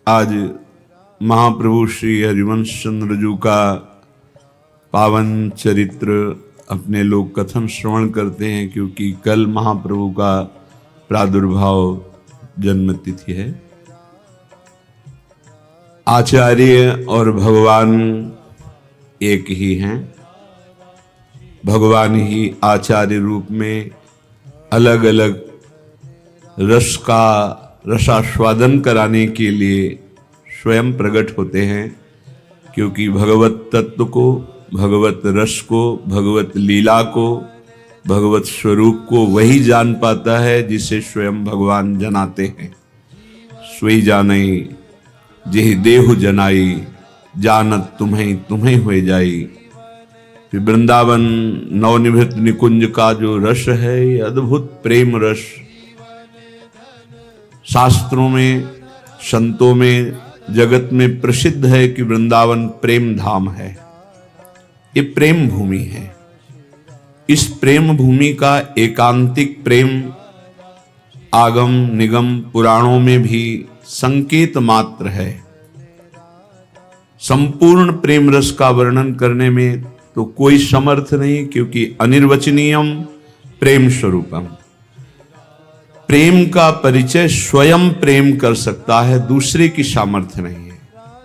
आज महाप्रभु श्री हरिवंश चंद्र जी का पावन चरित्र अपने लोग कथन श्रवण करते हैं, क्योंकि कल महाप्रभु का प्रादुर्भाव जन्म तिथि है। आचार्य और भगवान एक ही हैं। भगवान ही आचार्य रूप में अलग अलग रस का रसास्वादन कराने के लिए स्वयं प्रकट होते हैं, क्योंकि भगवत तत्व को, भगवत रस को, भगवत लीला को, भगवत स्वरूप को वही जान पाता है जिसे स्वयं भगवान जनाते हैं। सोई जानई जेहि देहु जनाई, जानत तुम्हें तुम्हें हुए जाई। फिर वृंदावन नवनिभृत निकुंज का जो रस है, ये अद्भुत प्रेम रस। शास्त्रों में, संतों में, जगत में प्रसिद्ध है कि वृंदावन प्रेम धाम है। ये प्रेम भूमि है। इस प्रेम भूमि का एकांतिक प्रेम आगम निगम पुराणों में भी संकेत मात्र है। संपूर्ण प्रेम रस का वर्णन करने में तो कोई समर्थ नहीं, क्योंकि अनिर्वचनीयम प्रेम स्वरूपम। प्रेम का परिचय स्वयं प्रेम कर सकता है, दूसरे की सामर्थ्य नहीं है।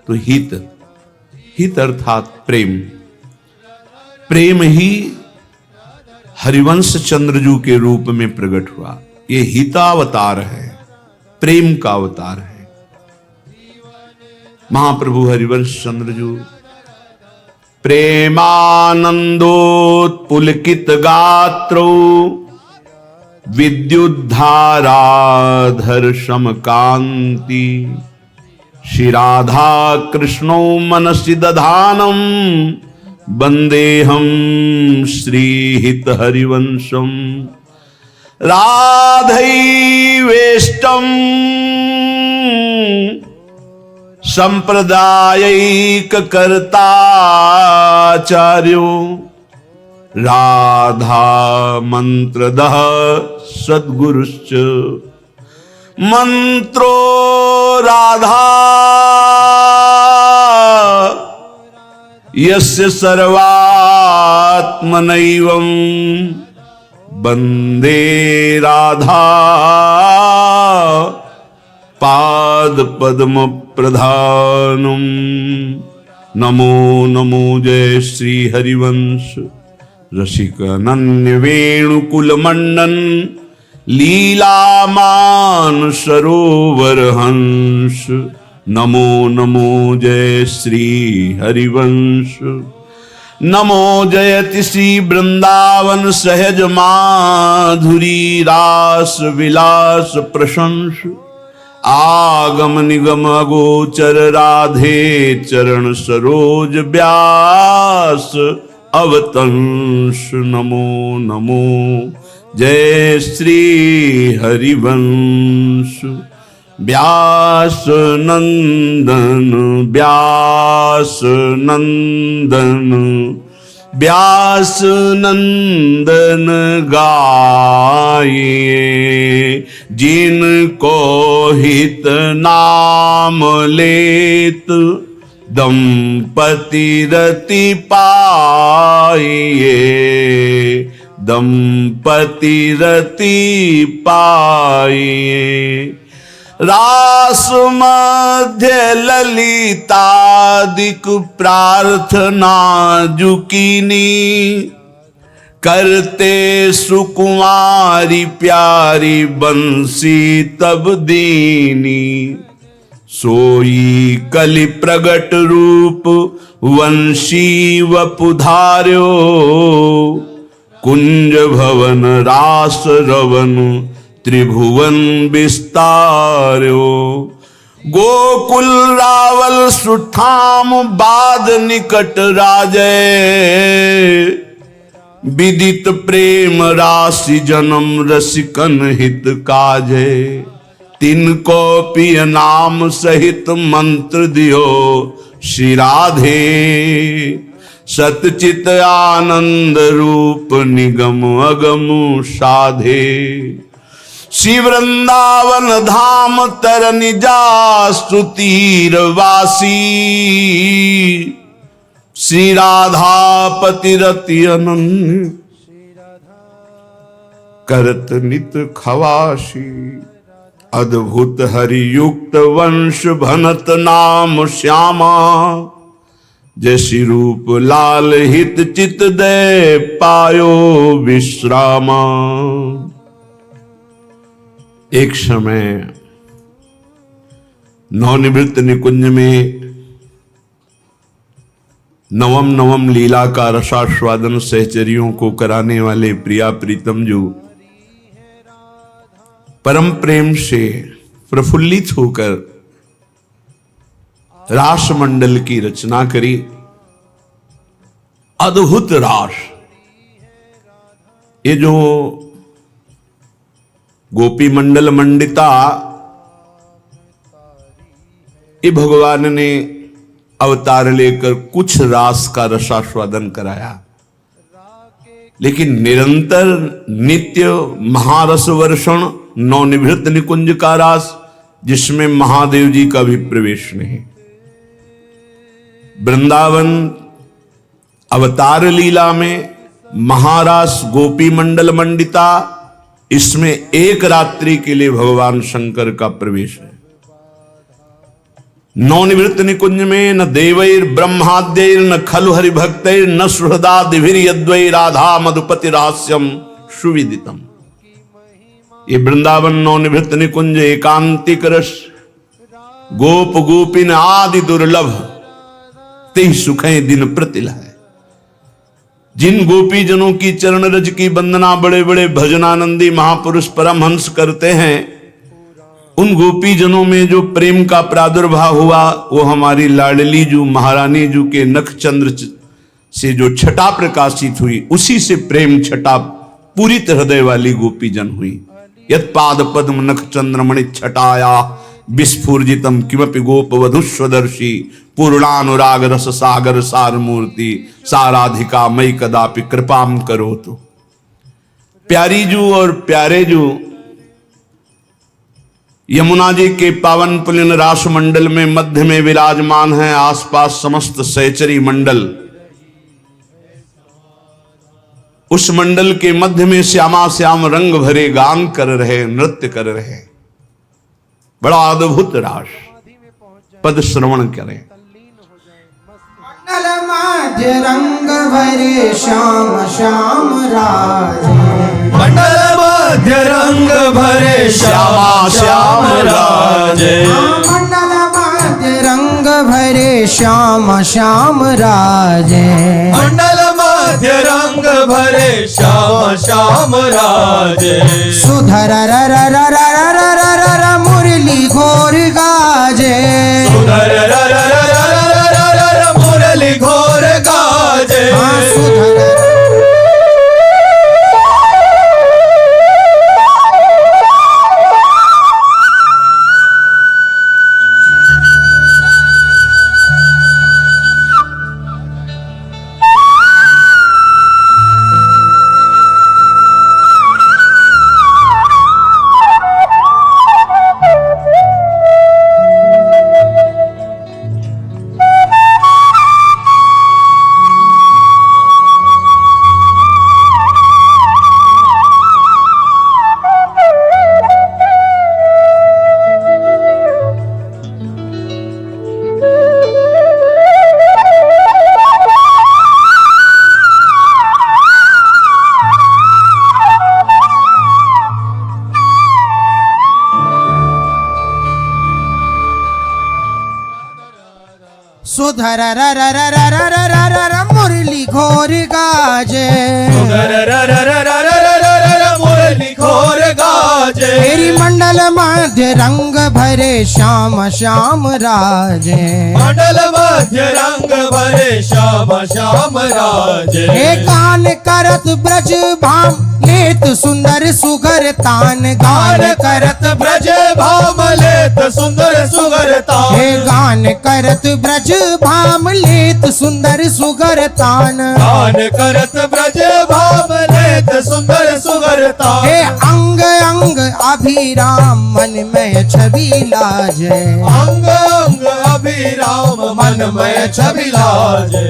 तो हित अर्थात प्रेम। प्रेम ही हरिवंश चंद्रजू के रूप में प्रकट हुआ। ये हितावतार है, प्रेम का अवतार है। महाप्रभु हरिवंश चंद्रजू प्रेमानंदोत्पुलकित गात्रो, विद्युद्धाराधर समकांति, श्री राधा कृष्णो मनसि दधानम, वंदेहम श्रीहित हरिवंशम। राधैवेष्टम संप्रदायिक कर्ताचार्यो, राधा मंत्रदः सद्गुरुश्च, मंत्रो राधा यस्य सर्वात्मनैवं, वंदे राधा पाद पद्म प्रधानम। नमो नमो जय श्री हरिवंश रसिक अनन्य वेणुकुल मंडन, लीलामान सरोवर हंस। नमो नमो जय श्री हरिवंश। नमो जयति श्री वृंदावन सहज माधुरी, रास विलास प्रशंस। आगम निगम अगोचर राधे, चरण सरोज व्यास अवतंस। नमो नमो जय श्री हरिवंश। व्यास नंदन व्यास नंदन व्यास नंदन गाये, जिनको हित नाम लेत, दंपति रति पाइए, दंपति रति पाइए। रास मध्य ललितादिक प्रार्थना जुकीनी, करते सुकुमारी प्यारी बंसी तब दीनी। सोई कलि प्रगट रूप वंशी वपुधार्यो, कुंज भवन रास रवन त्रिभुवन विस्तार्यो। गोकुल रावल सुठाम बाद निकट राजय, विदित प्रेम राशि जन्म रसिकन हित काजे। तिनको पिय नाम सहित मंत्र दियो श्री राधे, सतचित आनंद रूप निगम अगम साधे। श्री वृंदावन धाम तरनि जासु तीरवासी श्री राधापति रति अनन्य करत नित खवासी अद्भुत हरियुक्त वंश भनत नाम श्यामा जैसी रूप लाल हित चित दे पायो विश्रामा। एक समय नवनिवृत्त निकुंज में नवम नवम लीला का रसास्वादन सहचरियों को कराने वाले प्रिया प्रीतम जो परम प्रेम से प्रफुल्लित होकर रास मंडल की रचना करी। अद्भुत रास, ये जो गोपी मंडल मंडिता, ये भगवान ने अवतार लेकर कुछ रास का रसास्वादन कराया, लेकिन निरंतर नित्य महारस वर्षण नवनिवृत्त निकुंज का रास, जिसमें महादेव जी का भी प्रवेश नहीं। वृंदावन अवतार लीला में महारास गोपी मंडल मंडिता, इसमें एक रात्रि के लिए भगवान शंकर का प्रवेश है। नवनिवृत्त निकुंज में न देवैर ब्रह्माद्यैर न खलु हरिभक्तैर न सुहृदादिभिर यद्वै राधा मधुपति रहस्यम सुविदितम। ये वृंदावन नवनिवृत्त निकुंज एकांतिक रस गोप गोपिन आदि दुर्लभ ते सुखें दिन प्रतिल है। जिन गोपी जनों की चरण रज की वंदना बड़े बड़े भजनानंदी महापुरुष परमहंस करते हैं, उन गोपी जनों में जो प्रेम का प्रादुर्भाव हुआ वो हमारी लाडली जू महारानी जू के नख चंद्र से जो छटा प्रकाशित हुई, उसी से प्रेम छटा पूरी हृदय वाली गोपी जन हुई। यत पाद पद्म नख चंद्रमणि छटाया विस्फूर्जितम किमपि गोप वधुस्वदर्शी पूर्णानुराग रस सागर सार मूर्ति साराधिका मई कदापि कृपाम करो। तो प्यारी जू और प्यारे जू यमुना जी के पावन पुलिन रास मंडल में मध्य में विराजमान हैं। आसपास समस्त सहचरी मंडल, उस मंडल के मध्य में श्यामा श्याम रंग भरे गान कर रहे, नृत्य कर रहे। बड़ा अद्भुत रास, पद श्रवण करें। मंडल मध्य रंग भरे श्याम श्याम राजे, मंडल मध्य रंग भरे श्यामा श्याम राजे, मंडल मध्य रंग भरे श्याम श्याम राजे, मंडल मध्य रंग भरे श्याम श्याम राजे। सुधर र र र र र र र र र मुरली घोर गाजे, सुधर र र र र र र र र मुरली घोर गाजे, सुधर सुधर र र र र र र र र र मुरली घोर गाजे, सुधर र र र र र र र र मुरली घोर गाजे। तेरी मंडल मध्य रंग भरे श्याम श्याम राजे, मंडल मध्य रंग भरे श्याम श्याम राजे। हे गान करत ब्रज भाम लेत सुंदर सुगर तान, गान करत ब्रज भाम लेत सुंदर सुगर तान, हे गान करत ब्रज भाम लेत सुंदर सुगर तान, गान करत ब्रज भाम लेत सुंदर सुगर सुगर तान हे अंग अंग अभिराम मन में छवि लाजे अंग अंग अभिराम मनमय छवि लाजे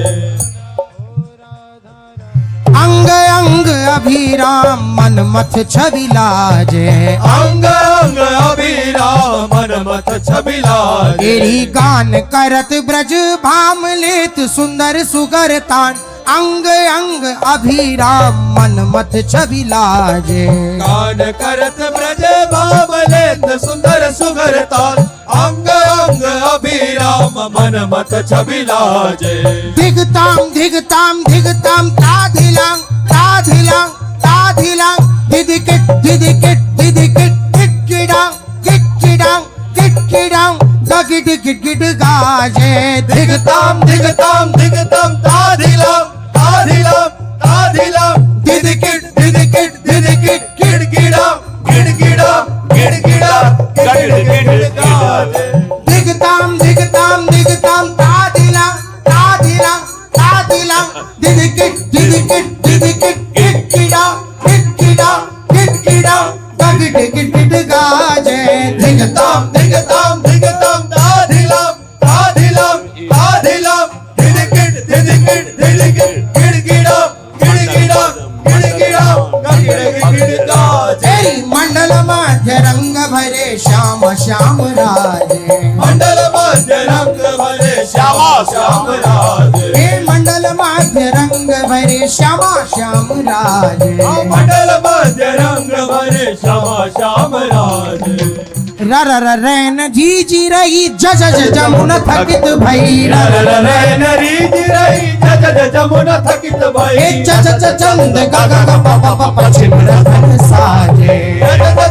अंग अंग अभिराम मन मथ छवि लाजे अंग अंग अभिराम मनमथ छवि लाजे तेरी गान करत ब्रज भाम लेत सुंदर सुगर तान अंग अंग अभिराम मन मथ छवि लाजे गान करत ब्रज भावलेत सुंदर सुगर तान अंग अंग अभिराम मनमथ छवि लाजे दिगताम दिगताम दिगताम ताधिलांग ताधिलांग ताधिलांग दिदिकिट दिदिकिट दिदिकिट गिटगिडांग गिटगिडांग गिटगिडांग गगिट गिटगिट गाजे दिगताम दिगताम दिगताम ताधिलाम ताधिलाम ताधिलाम दिदिकिट दिदिकिट दिदिकिट गिड़गिड़ाम गिड़गिड़ाम गिड़गिड़ाम गिड़गिड़ गाजे दिगताम दिगताम दिगताम ताधिलांग ताधिलांग ताधिलांग दिदिकिट दिदिकिट दिदिकिट गिटगिडांग गिटगिडांग गिटगिडांग गगिट गिटगिट गाजे दिगताम दिगताम दिगताम ताधिलाम ताधिलाम ताधिलाम दिदिकिट दिदिकिट दिदिकिट गिड़गिड़ाम गिड़गिड़ाम गिड़गिड़ाम गिड़गिड़ गाजे तेरी मंडल मध्य रंग भरे श्याम श्याम राजे मंडल मध्य रंग भरे श्यामा श्याम राजे हे मंडल मध्य रंग भरे श्यामा श्याम राजे मंडल मध्य रंग भरे श्यामा श्याम राजे रर रैन जी रही जज जमुन थकित भई रैन रीज रही जज जमुन थकित भई हे चच चंद गग प पश्चिम रतन साजे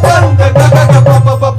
चंद गग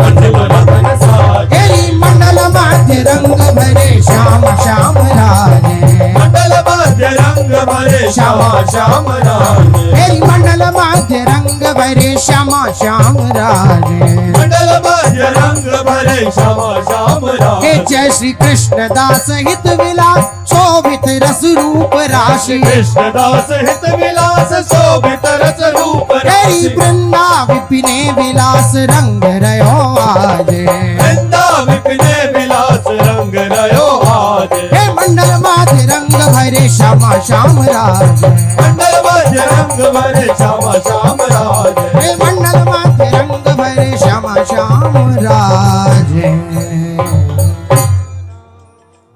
पश्चिम रतन साजे तेरी मंडल मध्य रंग भरे श्याम श्याम राजे मंडल मध्य रंग भरे श्यामा श्याम राजे तेरी मंडल मध्य रंग भरे श्यामा श्याम राजे मंडल मध्य रंग भरे श्यामा श्याम हे राजे जय श्री कृष्ण दास हित विलास शोभित रस रूप राशि कृष्णदास हित विलास शोभित रस रूप तेरी राशि वृंदा विपिने विलास रंग रयो आजे वृंदा विपिने विलास रंग रयो आजे हे मंडल माध्य रंग भरे श्यामा श्याम राजे मंडल मध्य रंग भरे श्यामा श्याम राजे हे मंडल माध्य रंग भरे श्यामा श्याम राजे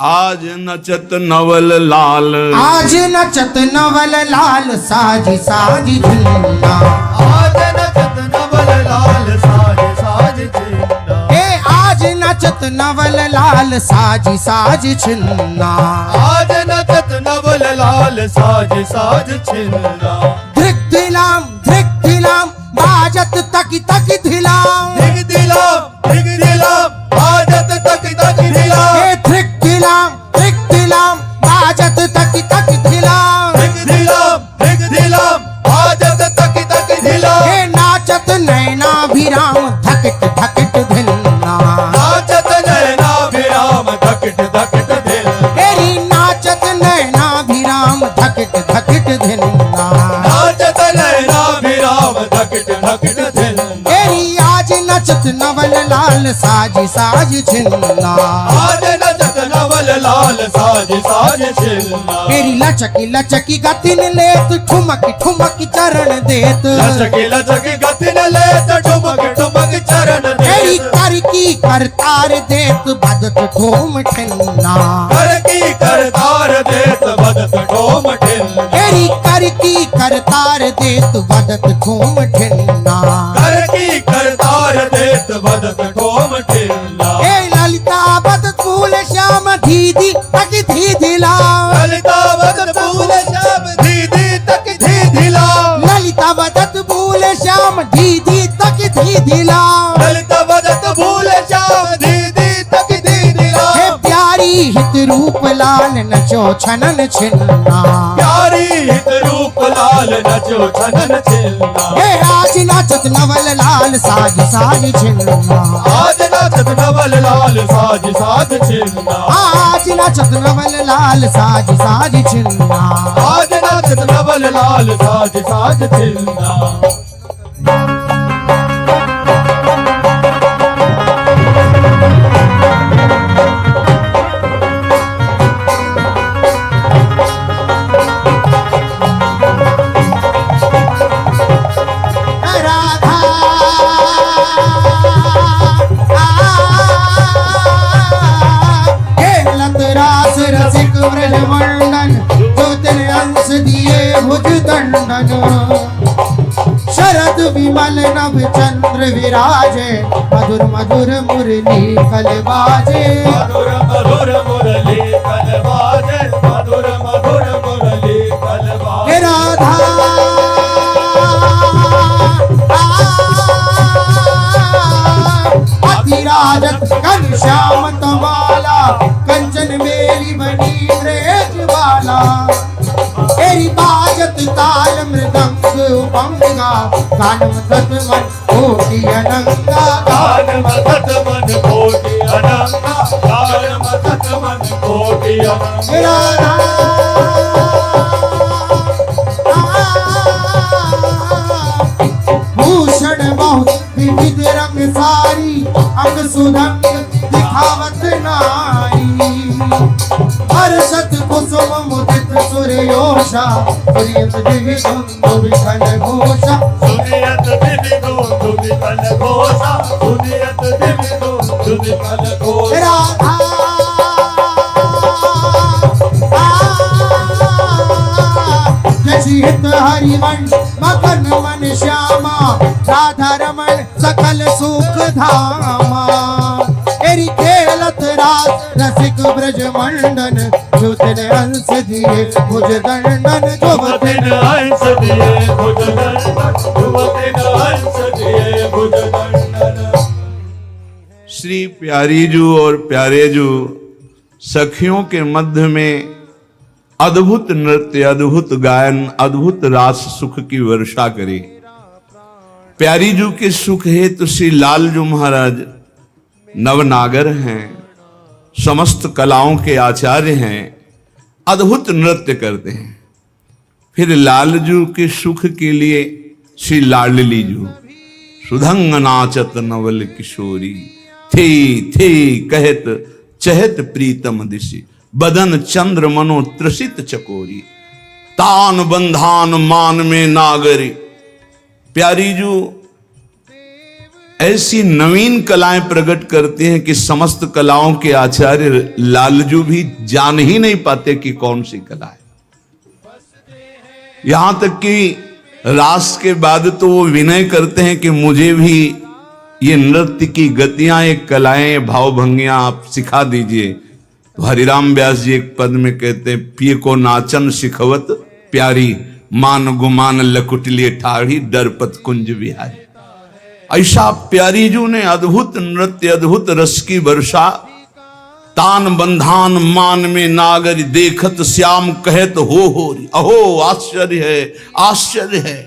आज नचत नवल लाल आज नचत नवल लाल साजी साजी झुन्ना आज नचत नवल लाल साज साज चिन्ना हे आज नचत नवल लाल साजी साजी छिन्ना आज नचत नवल लाल साज साज छिन्ना धिक धिलाम बाजत तकी तकी धिलाम धिग दिलाम बाजत तक तक दिलाम हे धिक दिलाम बाजत तकी तकी धिलाम धिग दिलाम बाजत तक तक दिलाम हे नाचत नैना भिराम धकट धकट धिन्ना नाचत नैना विराम धकट धकट दिल तेरी नाचत नैना भिराम धकट धकट धिन्ना नाचत नैना विराम धकट धकट दिल तेरी आज नचत नवल लाल साजी साज छिन्ना आज नचत नवल लाल साज साज छिन्ना तेरी लचकी लचकी गतिन लेत ठुमकी ठुमकी चरण देत लचकी लचकी गति न ले तो ठुमक ठुमक चरण तेरी दे कर की करतार देत बदत ठोम ठिन्ना कर की करतार देत बदत ठोम ठिन तेरी कर की करतार देत बदत ठोम ठिन्ना कर की करतार देत बदत ठोम ठिन्ना हे ललिता बदत फूल श्याम दीदी तक धीधिला ललिता बदत फूल श्याम दीदी तक धीधिला ललिता बदत फूल श्याम दीदी तक धीधिला ललिता बदत फूल श्याम दीदी तक धीधिला हे प्यारी हित रूप लाल नचो छनन छिन्ना प्यारी हित रूप लाल नचो छनन छिन्ना हे आज नाचत नवल लाल साज साज छिन्ना आज नाचत नवल लाल साज साज छिन्ना आज नाचत नवल लाल साज साज छिन्ना आज नाचत नवल लाल साज साज छिन्ना चंद्र विराजे मधुर मधुर मुरली कल बाजे मधुर मधुर मुरली कल बाजे मधुर मधुर मुरली कल बाजे हे राधा अतिराजत घनश्याम तमाला कंचन मेरी बनी ब्रजवाला तेरी बाजत ताल मृदंग उपंगा गान मदत मन कोटि अनंगा गान मदत मन कोटि अनंगा गान मदत मन कोटि अनंगा राधा भूषण बहु विविध रंग सारी अंग सुरंग दिखावत नारी हर्षत कुसुम मुदित सूर्योषा प्रियत दिव्य धुंधु विठल घोषा सुनियत दिव्य धुंधु विकल घोषा सुनियत दिव्य धुंधु विकल घोषा राधा हित हरिवंश मगन मन श्यामा राधा रमण सकल सुख धामा तेरी खेलत रास रसिक ब्रज मंडन जो तेरे हंस दिए मुझ दंडन जो भुवतिन हंस दिए भुज दंडन भुवतिन हंस दिए भुज दंडन। श्री प्यारीजू और प्यारेजू सखियों के मध्य में अद्भुत नृत्य, अद्भुत गायन, अद्भुत रास सुख की वर्षा करे। प्यारीजू के सुख हेतु श्री लालजू महाराज नवनागर हैं, समस्त कलाओं के आचार्य हैं, अद्भुत नृत्य करते हैं। फिर लालजू के सुख के लिए श्री लाडलीजू सुधंग नाचत नवल किशोरी थे कहत चहत प्रीतम दिशि बदन चंद्र मनो त्रसित चकोरी तान बंधान मान में नागरी। प्यारीजू ऐसी नवीन कलाएं प्रकट करते हैं कि समस्त कलाओं के आचार्य लालजू भी जान ही नहीं पाते कि कौन सी कला है। यहां तक कि रास के बाद तो वो विनय करते हैं कि मुझे भी ये नृत्य की गतियां, ये कलाएं, भावभंगियां आप सिखा दीजिए। तो हरिराम व्यास जी एक पद में कहते हैं, पिए को नाचन सिखवत प्यारी मान गुमान लकुटलिए ठाढ़ी डरपत कुंज बिहारी। ऐसा प्यारीजू ने अद्भुत नृत्य, अद्भुत रस की वर्षा। तान बंधान मान में नागर देखत श्याम कहत हो री अहो आश्चर्य है, आश्चर्य है।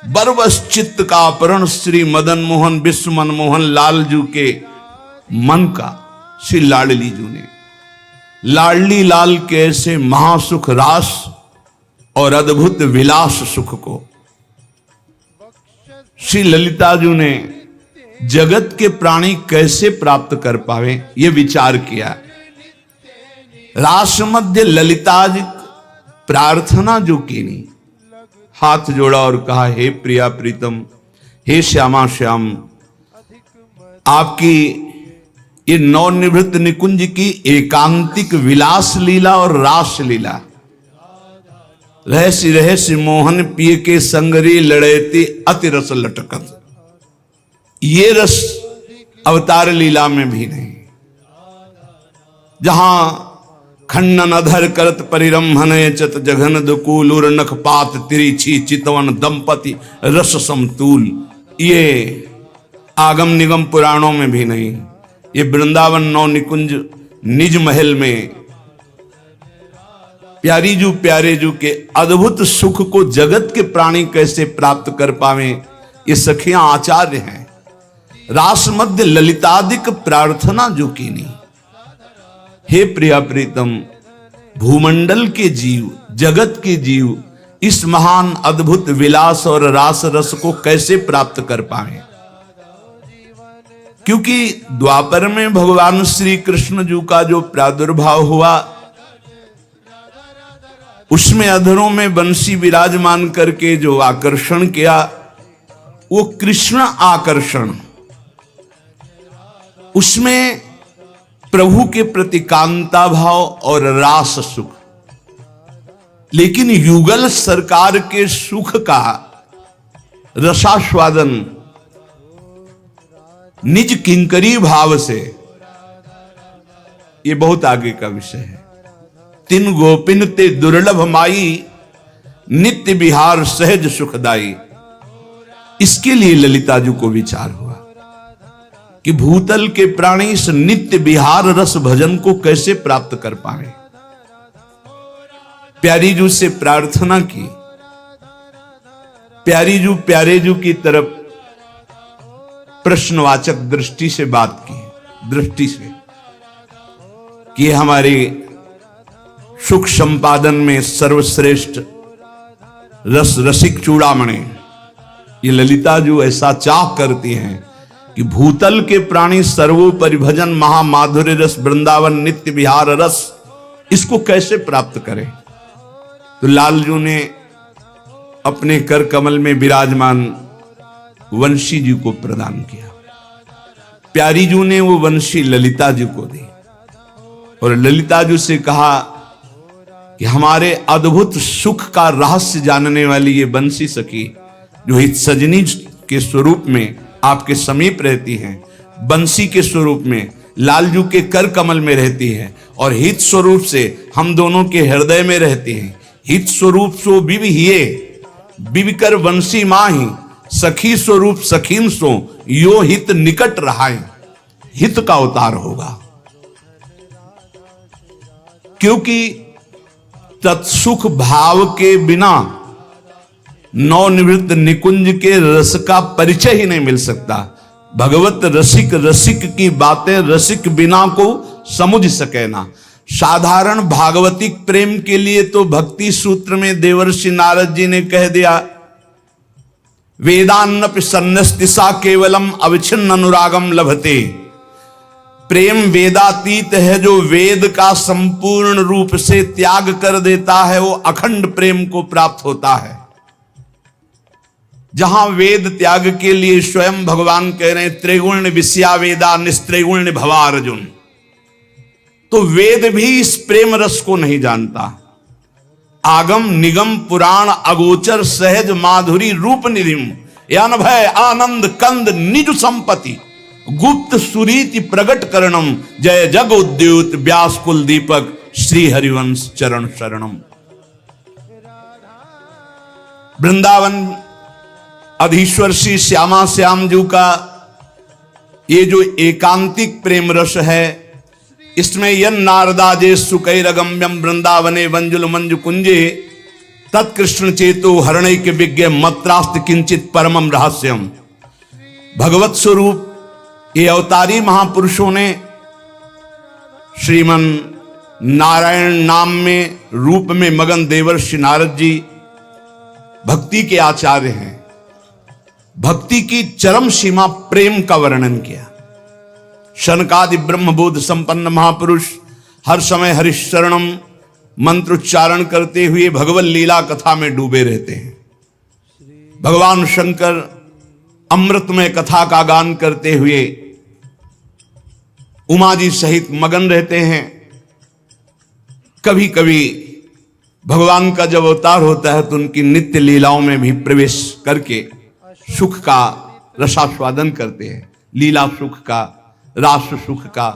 बरबस चित्त का अपहरण श्री मदन मोहन विश्व मनमोहन लालजू के मन का श्री लाडलीजू ने लाडली लाल के ऐसे महासुख रास और अद्भुत विलास सुख को श्री ललिताजू ने जगत के प्राणी कैसे प्राप्त कर पावे ये विचार किया। रास मध्य ललिताज प्रार्थना जो की नहीं, हाथ जोड़ा और कहा, हे प्रिया प्रीतम, हे श्यामा श्याम, आपकी ये नवनिवृत्त निकुंज की एकांतिक विलास लीला और रास लीला, रहस्य रहस्य मोहन पिए के संगरी लड़ेती अति रस लटकत, ये रस अवतार लीला में भी नहीं। जहां खंडन अधर करत परिरंभन चत जघन दुकूल उर नखपात तिरिछी चितवन दंपति रस समतूल, ये आगम निगम पुराणों में भी नहीं। ये वृंदावन नौ निकुंज निज महल में प्यारीजू प्यारेजू के अद्भुत सुख को जगत के प्राणी कैसे प्राप्त कर पावे, ये सखियां आचार्य हैं। रास मध्य ललितादिक प्रार्थना जो की नहीं। हे प्रिया प्रीतम, भूमंडल के जीव, जगत के जीव इस महान अद्भुत विलास और रास रस को कैसे प्राप्त कर पाए, क्योंकि द्वापर में भगवान श्री कृष्ण जी का जो प्रादुर्भाव हुआ उसमें अधरों में बंसी विराजमान करके जो आकर्षण किया वो कृष्ण आकर्षण, उसमें प्रभु के प्रति कांता भाव और रास सुख। लेकिन युगल सरकार के सुख का रसास्वादन निज किंकरी भाव से, ये बहुत आगे का विषय है। तिन गोपिन ते दुर्लभ माई, नित्य विहार सहज सुखदाई। इसके लिए ललिता जी को विचार हुआ कि भूतल के प्राणी इस नित्य विहार रस भजन को कैसे प्राप्त कर पाए। प्यारी जू से प्रार्थना की, प्यारी जू प्यारे जू की तरफ प्रश्नवाचक दृष्टि से बात की, दृष्टि से कि हमारे सुख संपादन में सर्वश्रेष्ठ रस रसिक चूड़ामणि, ये ललिता जो ऐसा चाह करती हैं कि भूतल के प्राणी सर्वोपरि भजन महामाधुर्य रस वृंदावन नित्य विहार रस, इसको कैसे प्राप्त करें। तो लालजू ने अपने कर कमल में विराजमान वंशी जी को प्रदान किया। प्यारी जू ने वो वंशी ललिता जी को दी और ललिता जी से कहा कि हमारे अद्भुत सुख का रहस्य जानने वाली ये बंसी सखी जो हित सजनी के स्वरूप में आपके समीप रहती हैं, बंसी के स्वरूप में लालजू के कर कमल में रहती है और हित स्वरूप से हम दोनों के हृदय में रहती हैं। हित स्वरूप सो बिवि हिये, बिविकर बंसी माही, सखी स्वरूप सखीन सो यो हित निकट रहाए। हित का अवतार होगा, क्योंकि तत्सुख भाव के बिना नवनिवृत्त निकुंज के रस का परिचय ही नहीं मिल सकता। भगवत रसिक रसिक की बातें रसिक बिना को समझ सके ना। साधारण भागवतिक प्रेम के लिए तो भक्ति सूत्र में देवर्षि नारद जी ने कह दिया, वेदान्नपि सन्नस्तिसा केवलम अविच्छिन्न अनुरागम लभते। प्रेम वेदातीत है, जो वेद का संपूर्ण रूप से त्याग कर देता है वो अखंड प्रेम को प्राप्त होता है। जहां वेद त्याग के लिए स्वयं भगवान कह रहे हैं त्रिगुण विषया वेदा निस्त्रिगुण भवा अर्जुन, तो वेद भी इस प्रेम रस को नहीं जानता। आगम निगम पुराण अगोचर सहज माधुरी रूप निधिम, यान भय आनंद कंद निज संपत्ति, गुप्त सुरीति प्रगट करणम, जय जग उद्युत व्यास कुल दीपक श्री हरिवंश चरण शरणम। वृंदावन अधीश्वर श्री श्यामा श्याम जी का ये जो एकांतिक प्रेम रस है, इसमें यन नारदाजे सुकैरगम्यम वृंदावने वंजुल मंजु कुंजे तत्कृष्ण चेतो हरणैक विज्ञ मत्रास्त किंचित परमम रहस्यम। भगवत स्वरूप ये अवतारी महापुरुषों ने श्रीमन नारायण नाम में रूप में मगन देवर्षि नारद जी भक्ति के आचार्य हैं। भक्ति की चरम सीमा प्रेम का वर्णन किया। शनकादि ब्रह्मबोध संपन्न महापुरुष हर समय हरिशरणम मंत्रोच्चारण करते हुए भगवत लीला कथा में डूबे रहते हैं। भगवान शंकर अमृतमय कथा का गान करते हुए उमा जी सहित मगन रहते हैं। कभी कभी भगवान का जब अवतार होता है तो उनकी नित्य लीलाओं में भी प्रवेश करके सुख का रसास्वादन करते हैं, लीला सुख का, रास सुख का।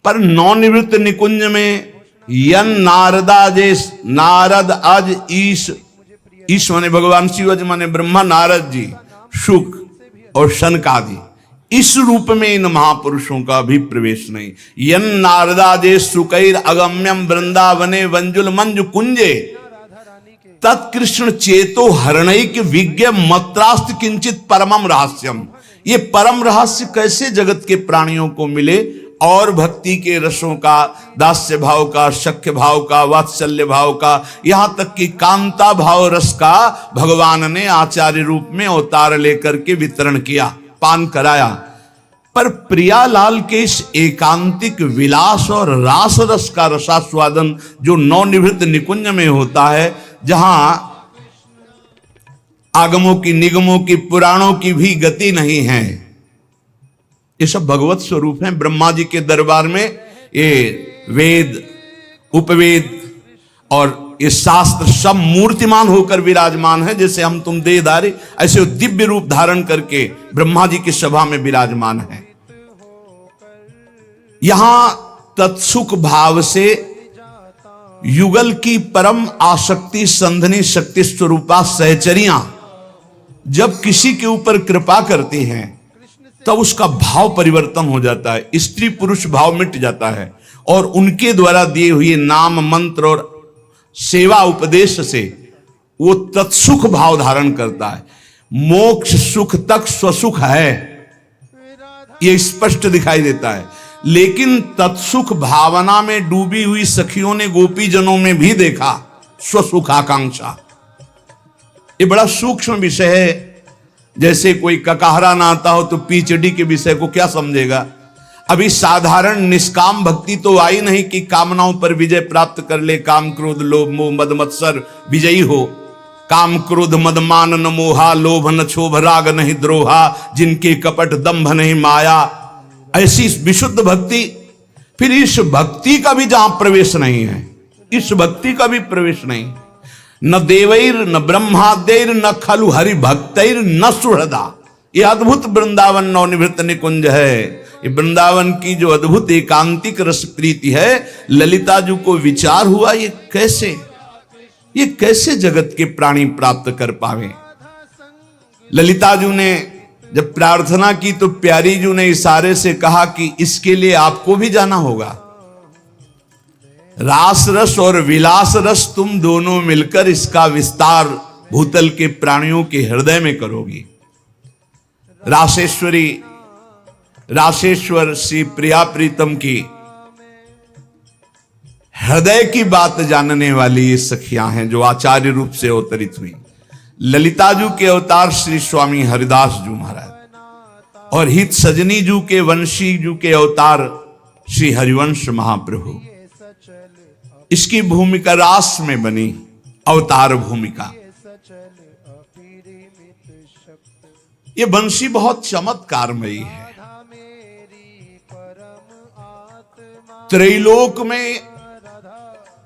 पर नवनिवृत्त निकुंज में यन नारदा जैस नारद अज ईश माने भगवान शिव, अज माने ब्रह्मा, नारद जी, शुक और शनकादि, इस रूप में इन महापुरुषों का भी प्रवेश नहीं। यन नारदा जे सुकैर अगम्यम वृंदावने वंजुल मंजु कुंजे तत्कृष्ण चेतो हरणैक विज्ञ मत्रास्त किंचित परमम रहस्यम। ये परम रहस्य कैसे जगत के प्राणियों को मिले और भक्ति के रसों का, दास्य भाव का, शक्य भाव का, वात्सल्य भाव का, यहां तक कि कांता भाव रस का भगवान ने आचार्य रूप में अवतार लेकर के वितरण किया, पान कराया। पर प्रियालाल के इस एकांतिक विलास और रास रस का रसास्वादन जो नवनिवृत्त निकुंज में होता है, जहां आगमों की, निगमों की, पुराणों की भी गति नहीं है, ये सब भगवत स्वरूप हैं। ब्रह्मा जी के दरबार में ये वेद, उपवेद और ये शास्त्र सब मूर्तिमान होकर विराजमान है। जैसे हम तुम देहधारी, ऐसे दिव्य रूप धारण करके ब्रह्मा जी की सभा में विराजमान है। यहां तत्सुख भाव से युगल की परम आसक्ति संधनी शक्ति स्वरूपा सहचरियां जब किसी के ऊपर कृपा करती हैं तब उसका भाव परिवर्तन हो जाता है, स्त्री पुरुष भाव मिट जाता है और उनके द्वारा दिए हुए नाम मंत्र और सेवा उपदेश से वो तत्सुख भाव धारण करता है। मोक्ष सुख तक स्वसुख है, ये स्पष्ट दिखाई देता है। लेकिन तत्सुख भावना में डूबी हुई सखियों ने गोपी जनों में भी देखा स्वसुख आकांक्षा। ये बड़ा सूक्ष्म विषय है। जैसे कोई ककाहरा ना आता हो तो पीएचडी के विषय को क्या समझेगा। अभी साधारण निष्काम भक्ति तो आई नहीं कि कामनाओं पर विजय प्राप्त कर ले, काम क्रोध लोभ मोह मद मत्सर विजयी हो। काम क्रोध मद मान न मोहा, लोभ न क्षोभ राग नहीं द्रोहा, जिनके कपट दंभ नहीं माया, ऐसी विशुद्ध भक्ति। फिर इस भक्ति का भी जहां प्रवेश नहीं है, इस भक्ति का भी प्रवेश नहीं, न देवैर न ब्रह्मादेर न खलु हरि भक्तैर न सुहृदा। ये अद्भुत वृंदावन नवनिवृत्त निकुंज है। ये वृंदावन की जो अद्भुत एकांतिक रस प्रीति है, ललिता जी को विचार हुआ ये कैसे जगत के प्राणी प्राप्त कर पावे। ललिता जी ने जब प्रार्थना की तो प्यारी जी ने इशारे से कहा कि इसके लिए आपको भी जाना होगा। रास रस और विलास रस तुम दोनों मिलकर इसका विस्तार भूतल के प्राणियों के हृदय में करोगी। रासेश्वर श्री प्रिया प्रीतम की हृदय की बात जानने वाली ये सखियां हैं जो आचार्य रूप से अवतरित हुई। ललिता जू के अवतार श्री स्वामी हरिदास जू महाराज और हित सजनी जू के वंशी जू के अवतार श्री हरिवंश महाप्रभु। इसकी भूमिका रास में बनी अवतार भूमिका। ये बंशी बहुत चमत्कारमयी है। त्रैलोक में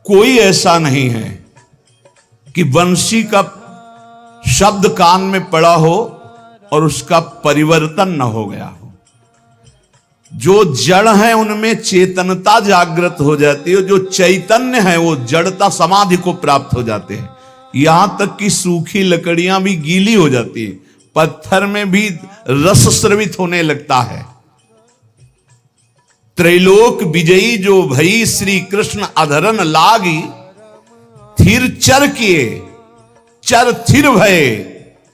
कोई ऐसा नहीं है कि बंशी का शब्द कान में पड़ा हो और उसका परिवर्तन न हो गया हो। जो जड़ है उनमें चेतनता जागृत हो जाती है, जो चैतन्य है वो जड़ता समाधि को प्राप्त हो जाते हैं। यहां तक कि सूखी लकड़ियां भी गीली हो जाती है, पत्थर में भी रस स्रवित होने लगता है। त्रैलोक विजयी जो भई श्री कृष्ण अधरन लागी, थिर चर किए चर थिर भये,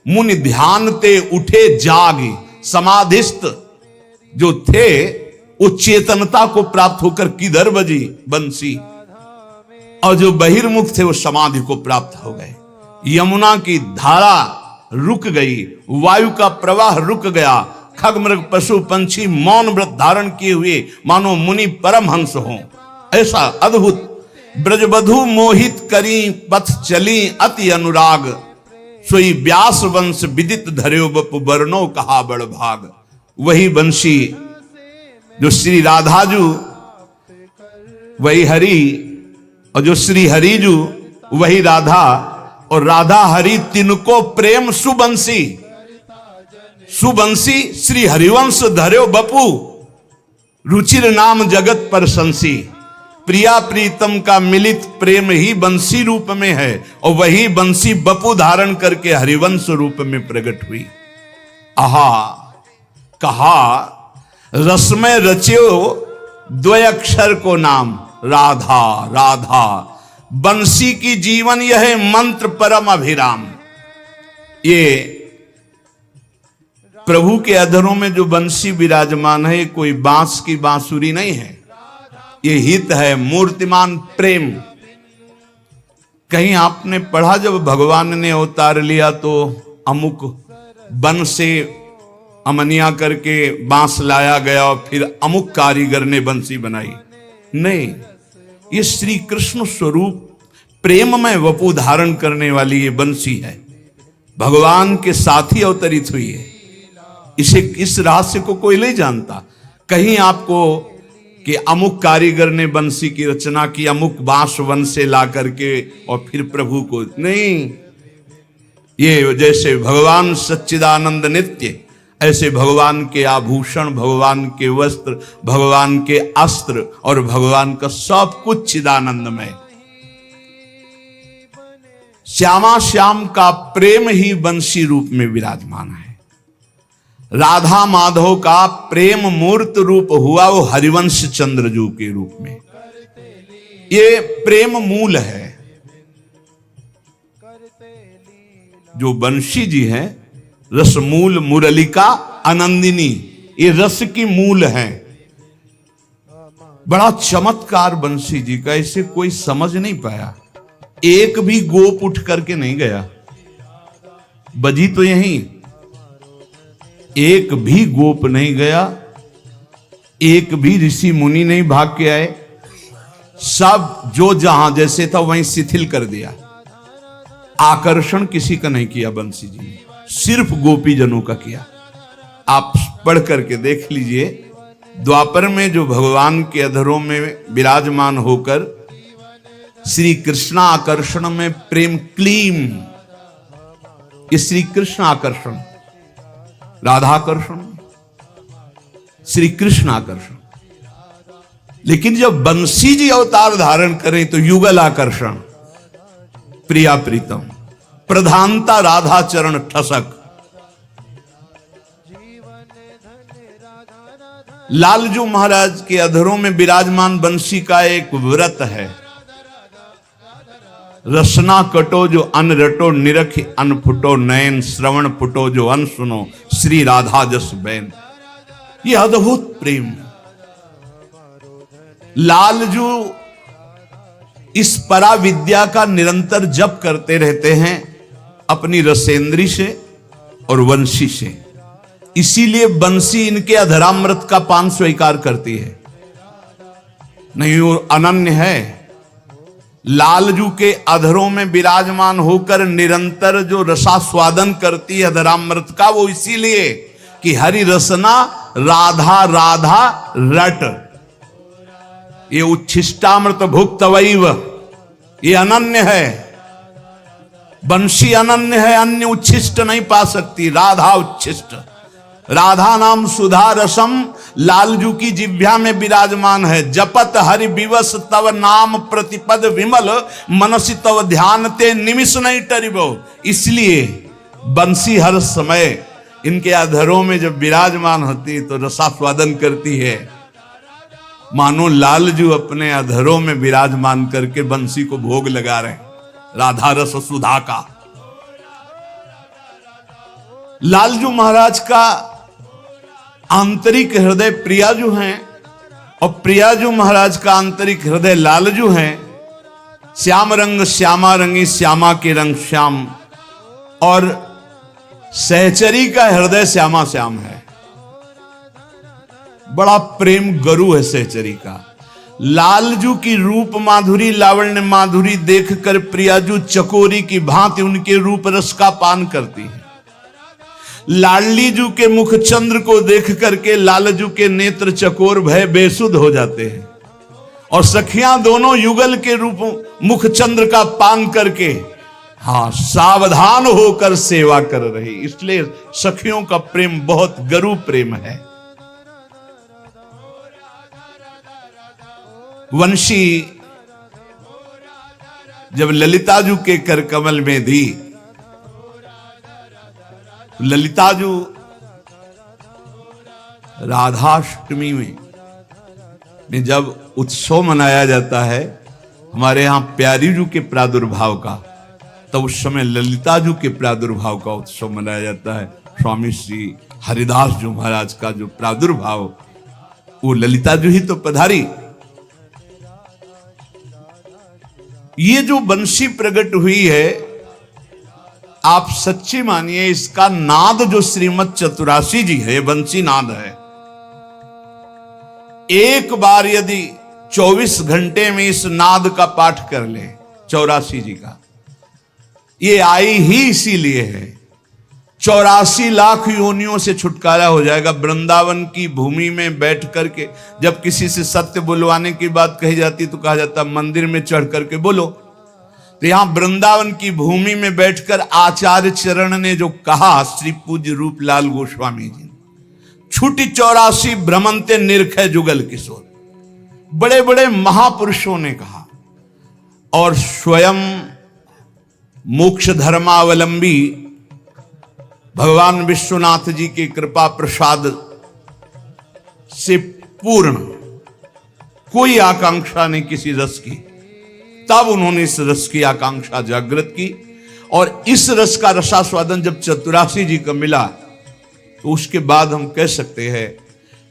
मुनि ध्यान ते उठे जागी। समाधिस्थ जो थे वो चेतनता को प्राप्त होकर किधर बजी बंसी, और जो बहिर्मुख थे वो समाधि को प्राप्त हो गए। यमुना की धारा रुक गई, वायु का प्रवाह रुक गया, खग मृग पशु पंछी मौन व्रत धारण किए हुए मानो मुनि परमहंस हों। ऐसा अद्भुत ब्रजबधु मोहित करी पथ चली अति अनुराग, सोई व्यास वंश विदित धर्यो बपु बरनो कहा बड़ भाग। वही बंशी जो श्री राधाजू, वही हरि, और जो श्री हरिजू वही राधा, और राधा हरि तिनको प्रेम सुबंसी। सुबंसी श्री हरिवंश धर्यो बपू, रुचिर नाम जगत पर संसी। प्रिया प्रीतम का मिलित प्रेम ही बंसी रूप में है, और वही बंसी बपू धारण करके हरिवंश रूप में प्रकट हुई। आहा, कहा रस में रच्यो द्वय अक्षर को नाम, राधा राधा। बंसी की जीवन यह मंत्र परम अभिराम। ये प्रभु के अधरों में जो बंसी विराजमान है, कोई बांस की बांसुरी नहीं है, ये हित है, मूर्तिमान प्रेम। कहीं आपने पढ़ा जब भगवान ने अवतार लिया तो अमुक वन से अमनिया करके बांस लाया गया और फिर अमुक कारीगर ने बंसी बनाई? नहीं, ये श्री कृष्ण स्वरूप प्रेम में वपु धारण करने वाली ये बंसी है, भगवान के साथ ही अवतरित हुई है। इस रहस्य को कोई नहीं जानता। कहीं आपको कि अमुक कारीगर ने बंसी की रचना की, अमुक बांस वन से ला करके और फिर प्रभु को, नहीं। ये जैसे भगवान सच्चिदानंद नित्य, ऐसे भगवान के आभूषण, भगवान के वस्त्र, भगवान के अस्त्र और भगवान का सब कुछ चिदानंदमय। श्यामा श्याम का प्रेम ही बंसी रूप में विराजमान है। राधा माधव का प्रेम मूर्त रूप हुआ वो हरिवंश चंद्रजू के रूप में। ये प्रेम मूल है। जो बंशी जी है, रसमूल मुरलिका आनंदिनी, ये रस की मूल है। बड़ा चमत्कार बंशी जी का, इसे कोई समझ नहीं पाया। एक भी गोप उठ करके नहीं गया, बजी तो यही, एक भी गोप नहीं गया, एक भी ऋषि मुनि नहीं भाग के आए। सब जो जहां जैसे था वहीं शिथिल कर दिया। आकर्षण किसी का नहीं किया बंसी जी ने, सिर्फ गोपी जनों का किया। आप पढ़ करके देख लीजिए, द्वापर में जो भगवान के अधरों में विराजमान होकर श्री कृष्ण आकर्षण में प्रेम क्लीम, ये श्री कृष्ण आकर्षण, राधाकर्षण, श्री कृष्ण आकर्षण। लेकिन जब बंसी जी अवतार धारण करें तो युगल आकर्षण, प्रिया प्रीतम, प्रधानता राधा चरण ठसक। लालजू महाराज के अधरों में विराजमान बंसी का एक व्रत है, रसना कटो जो अन रटो, निरख अन फुटो नयन, श्रवण फुटो जो अन सुनो, श्री राधा जस बैन। ये अद्भुत प्रेम। लालजू इस परा विद्या का निरंतर जप करते रहते हैं अपनी रसेंद्री से और वंशी से। इसीलिए बंसी इनके अधरामृत का पान स्वीकार करती है। नहीं, वो अनन्य है। लालजू के अधरों में विराजमान होकर निरंतर जो रसास्वादन करती है अधरामृत का, वो इसीलिए कि हरि रसना राधा राधा रट, ये उच्छिष्टामृत भुक्त वैव, ये अनन्य है। बंशी अनन्य है, अन्य उच्छिष्ट नहीं पा सकती, राधा उच्छिष्ट। राधा नाम सुधा रसम लालजू की जिह्वा में विराजमान है। जपत हरि विवश तव नाम प्रतिपद विमल, मनसी तव ध्यान ते निमिष नहीं टरिबो। इसलिए बंसी हर समय इनके अधरों में जब विराजमान होती है तो रसास्वादन करती है। मानो लालजू अपने अधरों में विराजमान करके बंसी को भोग लगा रहे हैं, राधा रस सुधा का। लालजू महाराज का आंतरिक हृदय प्रियाजू हैं और प्रियाजू महाराज का आंतरिक हृदय लालजू हैं। श्याम रंग श्यामा रंगी, श्यामा के रंग श्याम, और सहचरी का हृदय श्यामा श्याम है। बड़ा प्रेम गरु है सहचरी का। लालजू की रूप माधुरी, लावण्य माधुरी देखकर प्रियाजू चकोरी की भांति उनके रूप रस का पान करती है। लाडली जू के मुख चंद्र को देख करके लालजू के नेत्र चकोर भय बेसुध हो जाते हैं, और सखियां दोनों युगल के रूप मुख चंद्र का पान करके सावधान होकर सेवा कर रही। इसलिए सखियों का प्रेम बहुत गरु प्रेम है। वंशी जब ललिताजू के कर कमल में दी, ललिताजू राधाष्टमी में जब उत्सव मनाया जाता है हमारे यहां प्यारीजू के प्रादुर्भाव का, तो उस समय ललिताजू के प्रादुर्भाव का उत्सव मनाया जाता है। स्वामी श्री हरिदास जी महाराज का जो प्रादुर्भाव, वो ललिताजू ही तो पधारी। ये जो बंशी प्रकट हुई है, आप सच्ची मानिए, इसका नाद जो श्रीमद चतुरासी जी है, बंसी नाद है। एक बार यदि 24 घंटे में इस नाद का पाठ कर ले, चौरासी जी का, ये आई ही इसीलिए है 84 लाख योनियों से छुटकारा हो जाएगा। वृंदावन की भूमि में बैठ करके जब किसी से सत्य बुलवाने की बात कही जाती तो कहा जाता मंदिर में चढ़ करके बोलो। तो यहां वृंदावन की भूमि में बैठकर आचार्य चरण ने जो कहा, श्री पूज्य रूपलाल गोस्वामी जी, छुटी 84 भ्रमंते निरखै जुगल किशोर, बड़े बड़े महापुरुषों ने कहा। और स्वयं मोक्ष धर्मावलंबी भगवान विश्वनाथ जी की कृपा प्रसाद से पूर्ण, कोई आकांक्षा नहीं किसी रस की, तब उन्होंने इस रस की आकांक्षा जागृत की। और इस रस का रसास्वादन जब चतुरासी जी को मिला तो उसके बाद हम कह सकते हैं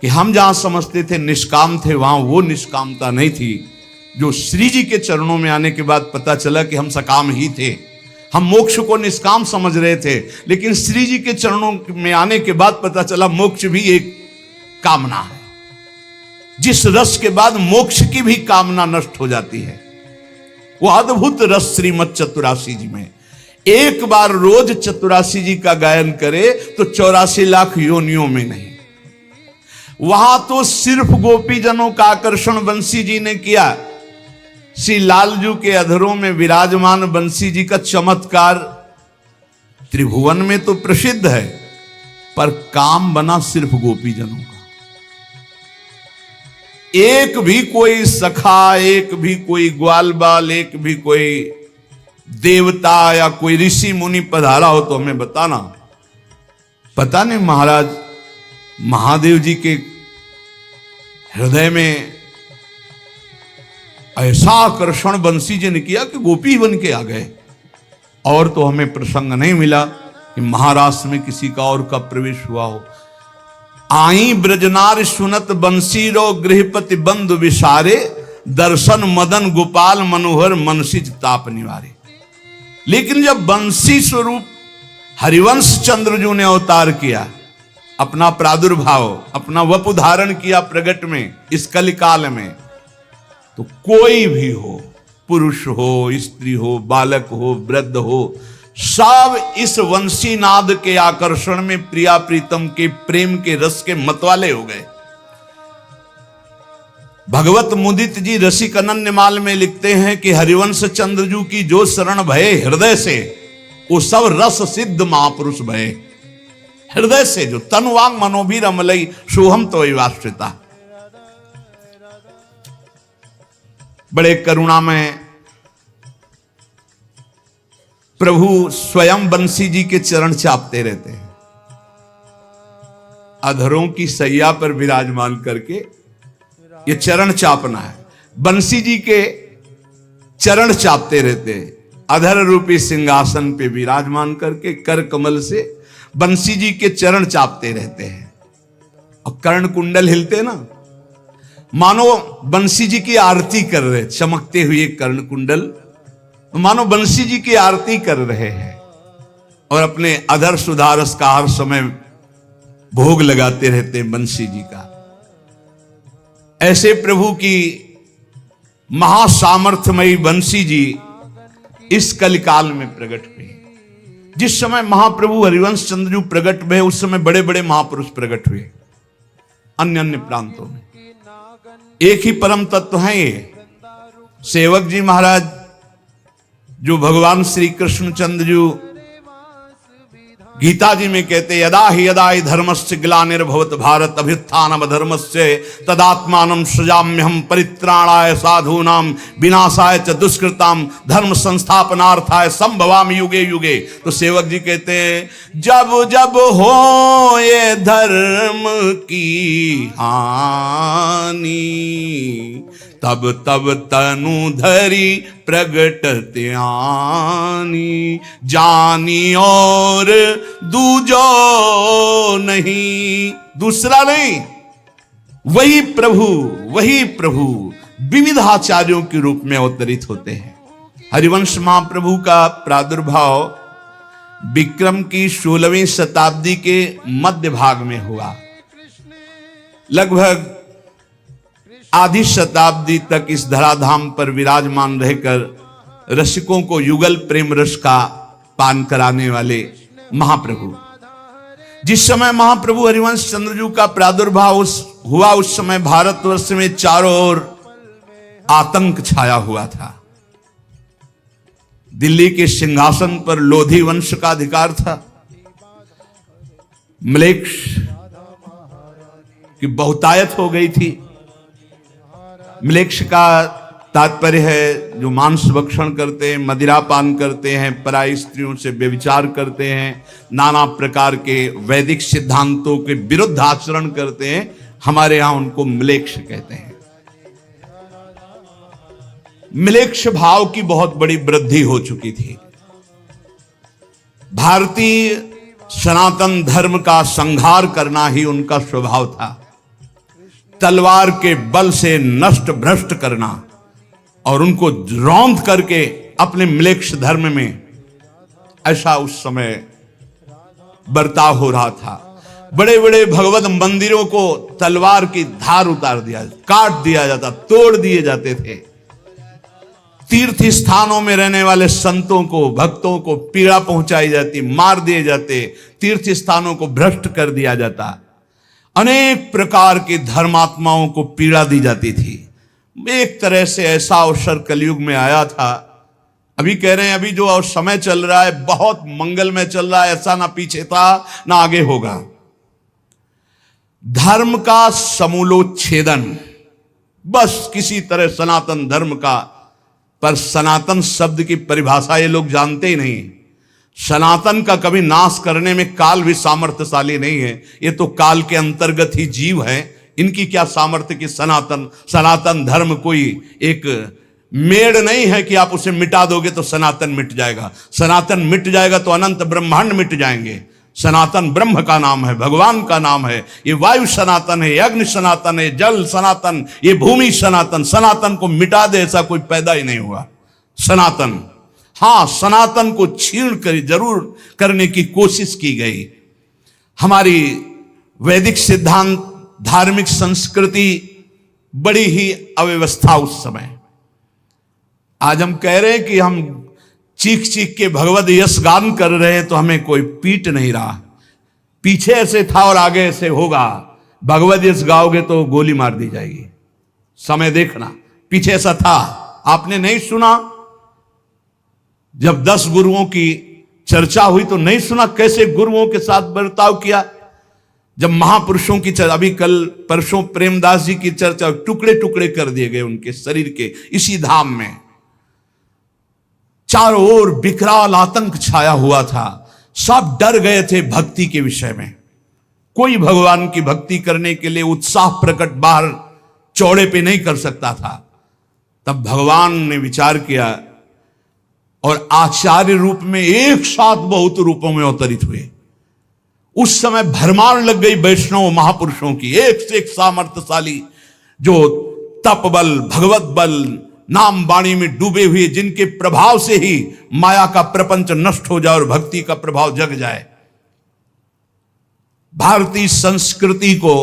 कि हम जहां समझते थे निष्काम थे, वहां वो निष्कामता नहीं थी जो श्री जी के चरणों में आने के बाद पता चला कि हम सकाम ही थे। हम मोक्ष को निष्काम समझ रहे थे, लेकिन श्री जी के चरणों में आने के बाद पता चला मोक्ष भी एक कामना है। जिस रस के बाद मोक्ष की भी कामना नष्ट हो जाती है, वो अद्भुत रस श्रीमद चतुरासी जी में। एक बार रोज चतुरासी जी का गायन करे तो 84 लाख योनियों में नहीं। वहां तो सिर्फ गोपीजनों का आकर्षण बंसी जी ने किया। श्री लालजू के अधरों में विराजमान बंसी जी का चमत्कार त्रिभुवन में तो प्रसिद्ध है, पर काम बना सिर्फ गोपीजनों का। एक भी कोई सखा, एक भी कोई ग्वाल बाल, एक भी कोई देवता या कोई ऋषि मुनि पधारा हो तो हमें बताना। पता नहीं महाराज महादेव जी के हृदय में ऐसा आकर्षण बंसी जी ने किया कि गोपी बन के आ गए। और तो हमें प्रसंग नहीं मिला कि महाराष्ट्र में किसी का और का प्रवेश हुआ हो। आई ब्रजनार सुनत बंसी रो गृहपति बंधु विसारे, दर्शन मदन गोपाल मनोहर मनसिज ताप निवारे। लेकिन जब बंसी स्वरूप हरिवंश चंद्रजू ने अवतार किया, अपना प्रादुर्भाव, अपना वपु धारण किया प्रगट में इस कलिकाल में, तो कोई भी हो, पुरुष हो, स्त्री हो, बालक हो, वृद्ध हो, सब इस वंशीनाद के आकर्षण में प्रिया प्रीतम के प्रेम के रस के मतवाले हो गए। भगवत मुदित जी रसिक अनन्यमाल में लिखते हैं कि हरिवंश चंद्रजू की जो शरण भये हृदय से, वो सब रस सिद्ध महापुरुष भये। हृदय से जो तनुवांग मनोभीर अमलई सोहम तो वाश्रिता। बड़े करुणा में प्रभु स्वयं बंसी जी के चरण चापते रहते हैं, अधरों की सैया पर विराजमान करके। ये चरण चापना है, बंसी जी के चरण चापते रहते हैं, अधर रूपी सिंहासन पे विराजमान करके कर कमल से बंसी जी के चरण चापते रहते हैं। और कर्ण कुंडल हिलते ना, मानो बंसी जी की आरती कर रहे, चमकते हुए कर्ण कुंडल मानो बंसी जी की आरती कर रहे हैं। और अपने अधर सुधारस का हर समय भोग लगाते रहते हैं बंसी जी का। ऐसे प्रभु की महासामर्थ्यमयी बंसी जी इस कलिकाल में प्रकट हुई। जिस समय महाप्रभु हरिवंश चंद्रजू प्रकट हुए, उस समय बड़े बड़े महापुरुष प्रकट हुए अन्य अन्य प्रांतों में। एक ही परम तत्व है ये। सेवक जी महाराज जो भगवान श्री कृष्ण चंद्रजू गीता जी में कहते, यदा ही धर्मस्य ग्लानिर्भवत भारत अभ्युत्थानम धर्मस्य तदात्मानं सृजाम्यहं परित्राणाय साधूनां विनाशाय च दुष्कृतां धर्म संस्थापनार्थाय संभवामि युगे युगे। तो सेवक जी कहते हैं, जब जब हो ये धर्म की हानि, तब तब तनु धरी प्रगट त्यानी, जानी और दूजो नहीं, दूसरा नहीं, वही प्रभु विविधाचार्यों के रूप में अवतरित होते हैं। हरिवंश महाप्रभु का प्रादुर्भाव विक्रम की 16वीं शताब्दी के मध्य भाग में हुआ। लगभग आधी शताब्दी तक इस धराधाम पर विराजमान रहकर रसिकों को युगल प्रेम रस का पान कराने वाले महाप्रभु जिस समय महाप्रभु हरिवंश चंद्रजू का प्रादुर्भाव हुआ उस समय भारतवर्ष में चारों ओर आतंक छाया हुआ था। दिल्ली के सिंहासन पर लोधी वंश का अधिकार था। म्लेच्छ की बहुतायत हो गई थी। म्लेच्छ का तात्पर्य है जो मांस भक्षण करते हैं, मदिरा पान करते हैं, पराई स्त्रियों से व्यभिचार करते हैं, नाना प्रकार के वैदिक सिद्धांतों के विरुद्ध आचरण करते हैं। हमारे यहां उनको म्लेच्छ कहते हैं। म्लेच्छ भाव की बहुत बड़ी वृद्धि हो चुकी थी। भारतीय सनातन धर्म का संहार करना ही उनका स्वभाव था। तलवार के बल से नष्ट भ्रष्ट करना और उनको रौंद करके अपने म्लेच्छ धर्म में, ऐसा उस समय बर्ताव हो रहा था। बड़े बड़े भगवत मंदिरों को तलवार की धार उतार दिया, काट दिया जाता, तोड़ दिए जाते थे। तीर्थ स्थानों में रहने वाले संतों को, भक्तों को पीड़ा पहुंचाई जाती, मार दिए जाते, तीर्थ स्थानों को भ्रष्ट कर दिया जाता, अनेक प्रकार के धर्मात्माओं को पीड़ा दी जाती थी। एक तरह से ऐसा अवसर कलयुग में आया था। अभी कह रहे हैं अभी जो समय चल रहा है बहुत मंगलमय चल रहा है, ऐसा ना पीछे था ना आगे होगा। धर्म का समूलोच्छेदन, बस किसी तरह सनातन धर्म का, पर सनातन शब्द की परिभाषा ये लोग जानते ही नहीं। सनातन का कभी नाश करने में काल भी सामर्थ्यशाली नहीं है। ये तो काल के अंतर्गत ही जीव है, इनकी क्या सामर्थ्य कि सनातन धर्म कोई एक मेड़ नहीं है कि आप उसे मिटा दोगे तो सनातन मिट जाएगा। सनातन मिट जाएगा तो अनंत ब्रह्मांड मिट जाएंगे। सनातन ब्रह्म का नाम है, भगवान का नाम है। ये वायु सनातन है, अग्नि सनातन है, जल सनातन, ये भूमि सनातन। सनातन को मिटा दे ऐसा कोई पैदा ही नहीं हुआ। सनातन, हाँ, सनातन को छीण कर जरूर करने की कोशिश की गई। हमारी वैदिक सिद्धांत, धार्मिक संस्कृति बड़ी ही अव्यवस्था उस समय। आज हम कह रहे हैं कि हम चीख चीख के भगवत यश गान कर रहे हैं तो हमें कोई पीट नहीं रहा। पीछे ऐसे था और आगे ऐसे होगा। भगवत यश गाओगे तो गोली मार दी जाएगी। समय देखना, पीछे ऐसा था। आपने नहीं सुना जब 10 गुरुओं की चर्चा हुई तो नहीं सुना कैसे गुरुओं के साथ बर्ताव किया। जब महापुरुषों की चर्चा, अभी कल परसों प्रेमदास जी की चर्चा, टुकड़े टुकड़े कर दिए गए उनके शरीर के इसी धाम में। चारों ओर विकराल आतंक छाया हुआ था। सब डर गए थे भक्ति के विषय में। कोई भगवान की भक्ति करने के लिए उत्साह प्रकट बाहर चौड़े पे नहीं कर सकता था। तब भगवान ने विचार किया और आचार्य रूप में एक साथ बहुत रूपों में अवतरित हुए। उस समय भरमार लग गई वैष्णव महापुरुषों की, एक से एक सामर्थ्यशाली, जो तप बल, भगवत बल, नाम वाणी में डूबे हुए, जिनके प्रभाव से ही माया का प्रपंच नष्ट हो जाए और भक्ति का प्रभाव जग जाए। भारतीय संस्कृति को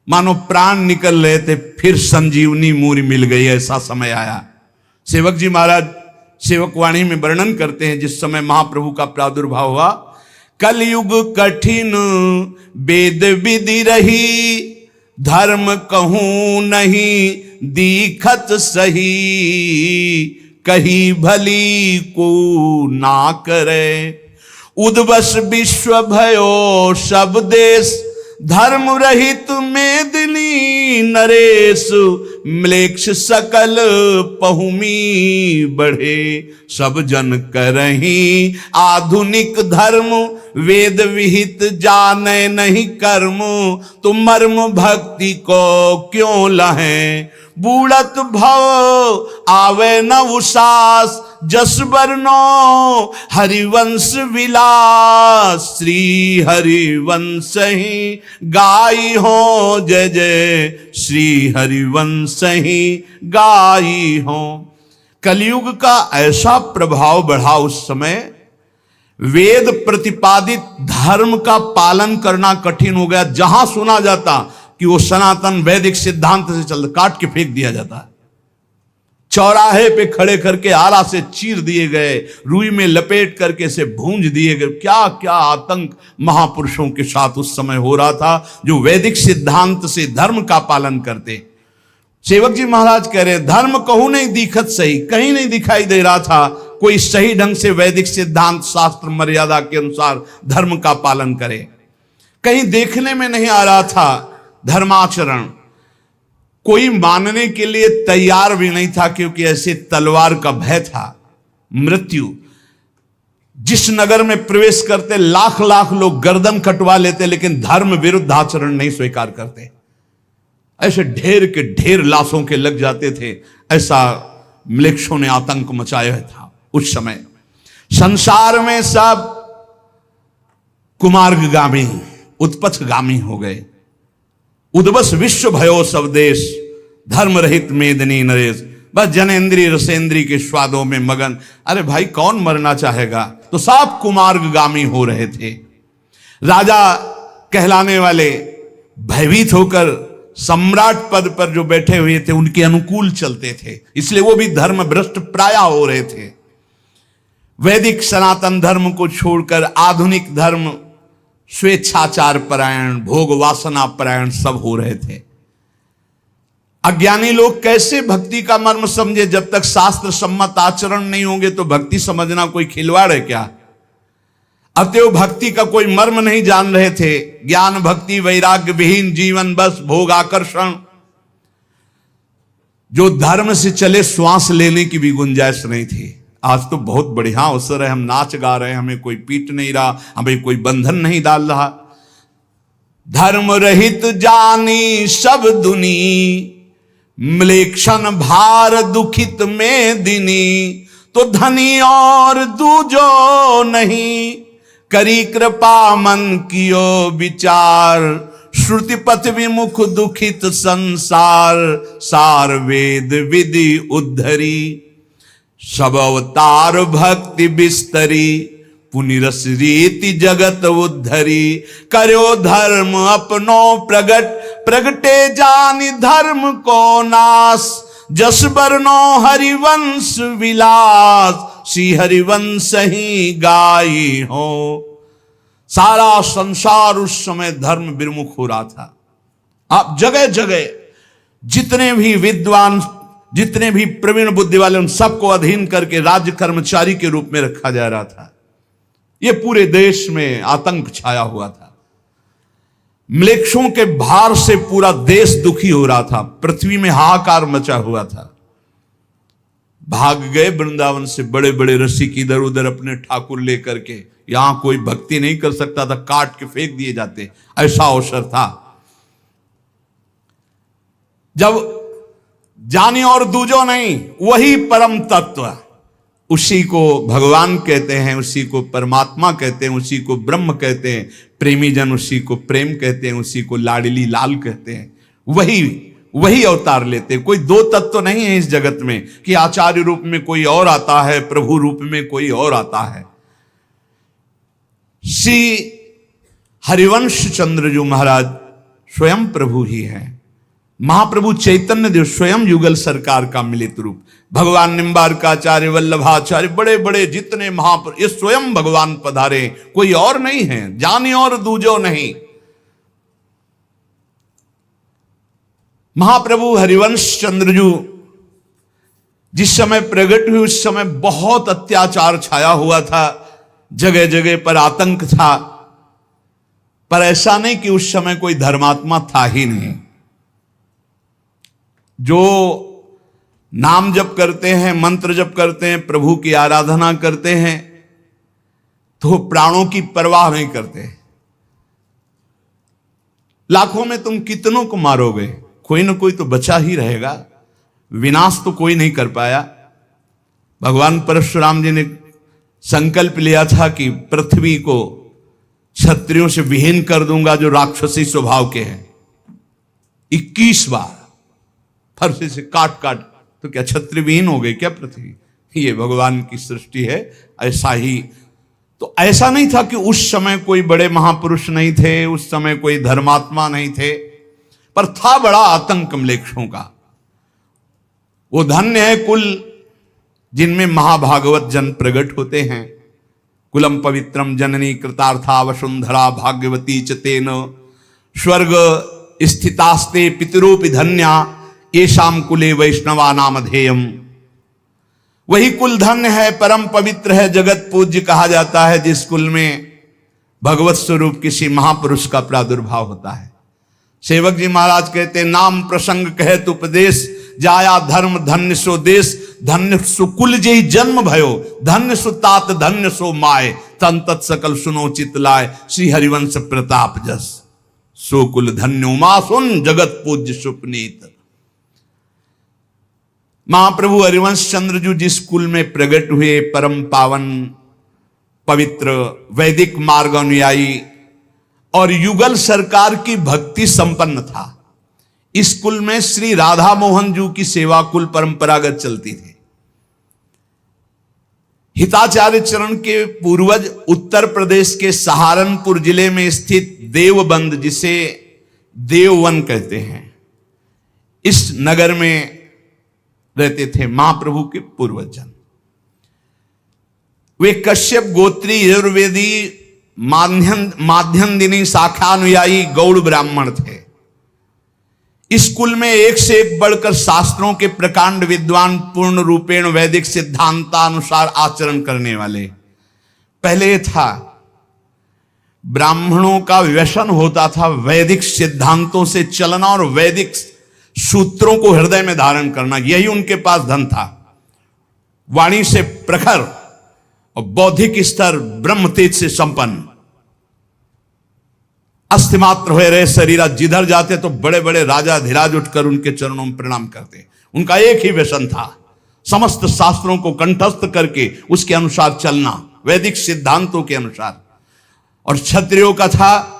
मानो प्राण निकल रहे थे, फिर संजीवनी मूरी मिल गई, ऐसा समय आया। सेवक जी महाराज सेवकवाणी में वर्णन करते हैं जिस समय महाप्रभु का प्रादुर्भाव हुआ, कलयुग कठिन वेद विधि रही, धर्म कहूं नहीं दीखत सही, कही भली को ना करे, उद्वस विश्व भयो सब देश, धर्म रहित मेदिनी नरेश, म्लेच्छ सकल पहुमी बढ़े, सब जन करही आधुनिक धर्म, वेद विहित जाने नहीं कर्म, तुम मर्म भक्ति को क्यों लहें, बूढ़त भव आवे न उसास, जस वर्णो हरिवंश विलास, श्री हरिवंश ही गाई हो, जय जय श्री हरिवंश ही गाई हो। कलयुग का ऐसा प्रभाव बढ़ा उस समय, वेद प्रतिपादित धर्म का पालन करना कठिन हो गया। जहां सुना जाता कि वो सनातन वैदिक सिद्धांत से चल, काट के फेंक दिया जाता। चौराहे पे खड़े करके आरा से चीर दिए गए, रुई में लपेट करके से भूंज दिए गए। क्या क्या आतंक महापुरुषों के साथ उस समय हो रहा था, जो वैदिक सिद्धांत से धर्म का पालन करते। सेवक जी महाराज कह रहे, धर्म कहूं नहीं दिखत सही, कहीं नहीं दिखाई दे रहा था कोई सही ढंग से वैदिक सिद्धांत शास्त्र मर्यादा के अनुसार धर्म का पालन करे। कहीं देखने में नहीं आ रहा था धर्माचरण, कोई मानने के लिए तैयार भी नहीं था, क्योंकि ऐसे तलवार का भय था। मृत्यु जिस नगर में प्रवेश करते लाख लाख लोग गर्दन कटवा लेते, लेकिन धर्म विरुद्ध आचरण नहीं स्वीकार करते। ऐसे ढेर के ढेर लाशों के लग जाते थे। ऐसा म्लेच्छों ने आतंक मचाया था उस समय। संसार में सब कुमार्गगामी उत्पथगामी हो गए। उद्वस विश्व भयो सब देश, धर्म रहित मेदिनी नरेश। बस जनेन्द्रीय रसेंद्री के स्वादों में मगन। अरे भाई कौन मरना चाहेगा, तो सब कुमार्गगामी हो रहे थे। राजा कहलाने वाले भयभीत होकर सम्राट पद पर जो बैठे हुए थे उनके अनुकूल चलते थे, इसलिए वो भी धर्म भ्रष्ट प्राय हो रहे थे। वैदिक सनातन धर्म को छोड़कर आधुनिक धर्म स्वेच्छाचार परायण, भोग वासना परायण सब हो रहे थे। अज्ञानी लोग कैसे भक्ति का मर्म समझे? जब तक शास्त्र सम्मत आचरण नहीं होंगे तो भक्ति समझना कोई खिलवाड़ है क्या? अतएव भक्ति का कोई मर्म नहीं जान रहे थे। ज्ञान भक्ति वैराग्य विहीन जीवन, बस भोग आकर्षण। जो धर्म से चले श्वास लेने की भी गुंजाइश नहीं थी। आज तो बहुत बढ़िया अवसर है, हम नाच गा रहे हैं, हमें कोई पीट नहीं रहा, हमें कोई बंधन नहीं डाल रहा। धर्म रहित जानी सब दुनी, म्लेच्छन भार दुखित में दिनी। तो धनी और दूजो नहीं, करी कृपा मन कियो विचार। श्रुति पथ विमुख दुखित संसार, सार वेद विधि उद्धरी। सब अवतार भक्ति बिस्तरी, पुनिरस रीति जगत उद्धरी। करो धर्म अपनो प्रगट, प्रगटे जानि धर्म को नाश। जस बरनो हरिवंश विलास, श्री हरिवंश ही गाई हो। सारा संसार उस समय धर्म विमुख हो रहा था। आप जगह जगह जितने भी विद्वान, जितने भी प्रवीण बुद्धि वाले, उन सबको अधीन करके राज्य कर्मचारी के रूप में रखा जा रहा था। यह पूरे देश में आतंक छाया हुआ था। म्लेच्छों के भार से पूरा देश दुखी हो रहा था। पृथ्वी में हाहाकार मचा हुआ था। भाग गए वृंदावन से बड़े बड़े रसिक इधर उधर अपने ठाकुर लेकर के। यहां कोई भक्ति नहीं कर सकता था, काट के फेंक दिए जाते, ऐसा अवसर था। जब जानी और दूजो नहीं, वही परम तत्व, उसी को भगवान कहते हैं, उसी को परमात्मा कहते हैं, उसी को ब्रह्म कहते हैं। प्रेमी जन उसी को प्रेम कहते हैं, उसी को लाडली लाल कहते हैं। वही अवतार लेते हैं। कोई दो तत्व तो नहीं है इस जगत में कि आचार्य रूप में कोई और आता है, प्रभु रूप में कोई और आता है। श्री हरिवंश चंद्र जो महाराज स्वयं प्रभु ही हैं। महाप्रभु चैतन्य देव स्वयं युगल सरकार का मिलित रूप। भगवान निम्बारकाचार्य, वल्लभाचार्य, बड़े बड़े जितने महापुरुष, ये स्वयं भगवान पधारे, कोई और नहीं है। जानी और दूजो नहीं। महाप्रभु हरिवंश चंद्रजू जिस समय प्रकट हुए उस समय बहुत अत्याचार छाया हुआ था, जगह जगह पर आतंक था। पर ऐसा नहीं कि उस समय कोई धर्मात्मा था ही नहीं। जो नाम जप करते हैं, मंत्र जप करते हैं, प्रभु की आराधना करते हैं, तो प्राणों की परवाह नहीं करते। लाखों में तुम कितनों को मारोगे, कोई ना कोई तो बचा ही रहेगा। विनाश तो कोई नहीं कर पाया। भगवान परशुराम जी ने संकल्प लिया था कि पृथ्वी को क्षत्रियों से विहीन कर दूंगा जो राक्षसी स्वभाव के हैं। 21 बार फरसे से काट काट, तो क्या क्षत्रिय विहीन हो गई क्या पृथ्वी? ये भगवान की सृष्टि है। ऐसा ही तो ऐसा नहीं था कि उस समय कोई बड़े महापुरुष नहीं थे, उस समय कोई धर्मात्मा नहीं थे, पर था बड़ा आतंक म्लेच्छों का। वो धन्य है कुल जिनमें महाभागवत जन प्रकट होते हैं। कुलम पवित्रम जननी कृतार्था वसुंधरा भाग्यवती च तेन स्वर्ग स्थितास्ते पितरोपि धन्या येषाम कुले वैष्णवा नामधेयम। वही कुल धन्य है, परम पवित्र है, जगत पूज्य कहा जाता है जिस कुल में भगवत स्वरूप किसी महापुरुष का प्रादुर्भाव होता है। सेवक जी महाराज कहते नाम प्रसंग कहत उपदेश जाया धर्म धन्य सो देश धन्य सुकुल जय जन्म भयो धन्य सु तात धन्य सो माय तन तत् सकल सुनो चित लाय श्री हरिवंश प्रताप जस सो कुल धन्य उमा सुन जगत पूज्य सुपनीत। महाप्रभु हरिवंश चंद्र जी जिस कुल में प्रकट हुए परम पावन पवित्र वैदिक मार्ग अनुयायी और युगल सरकार की भक्ति संपन्न था। इस कुल में श्री राधा मोहन जी की सेवा कुल परंपरागत चलती थी। हिताचार्य चरण के पूर्वज उत्तर प्रदेश के सहारनपुर जिले में स्थित देवबंद, जिसे देववन कहते हैं, इस नगर में रहते थे महाप्रभु के पूर्वज जन। वे कश्यप गोत्री यजुर्वेदी माध्यन्दिनी शाखानुयायी गौड़ ब्राह्मण थे। इस कुल में एक से एक बढ़कर शास्त्रों के प्रकांड विद्वान, पूर्ण रूपेण वैदिक सिद्धांतानुसार आचरण करने वाले। पहले था ब्राह्मणों का व्यसन होता था वैदिक सिद्धांतों से चलना और वैदिक सूत्रों को हृदय में धारण करना, यही उनके पास धन था। वाणी से प्रखर और बौद्धिक स्तर ब्रह्म तेज से संपन्न, अस्थिमात्र हुए रहे शरीर, जिधर जाते तो बड़े बड़े राजा धीराज उठकर उनके चरणों में प्रणाम करते। उनका एक ही व्यसन था, समस्त शास्त्रों को कंठस्थ करके उसके अनुसार चलना, वैदिक सिद्धांतों के अनुसार। और क्षत्रियों का था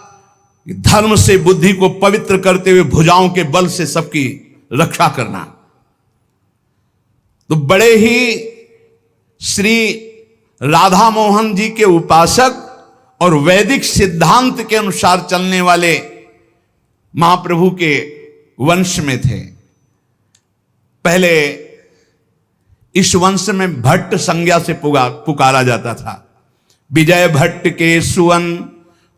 धर्म से बुद्धि को पवित्र करते हुए भुजाओं के बल से सबकी रक्षा करना। तो बड़े ही श्री राधा मोहन जी के उपासक और वैदिक सिद्धांत के अनुसार चलने वाले महाप्रभु के वंश में थे। पहले इस वंश में भट्ट संज्ञा से पुकारा जाता था। विजय भट्ट के सुवन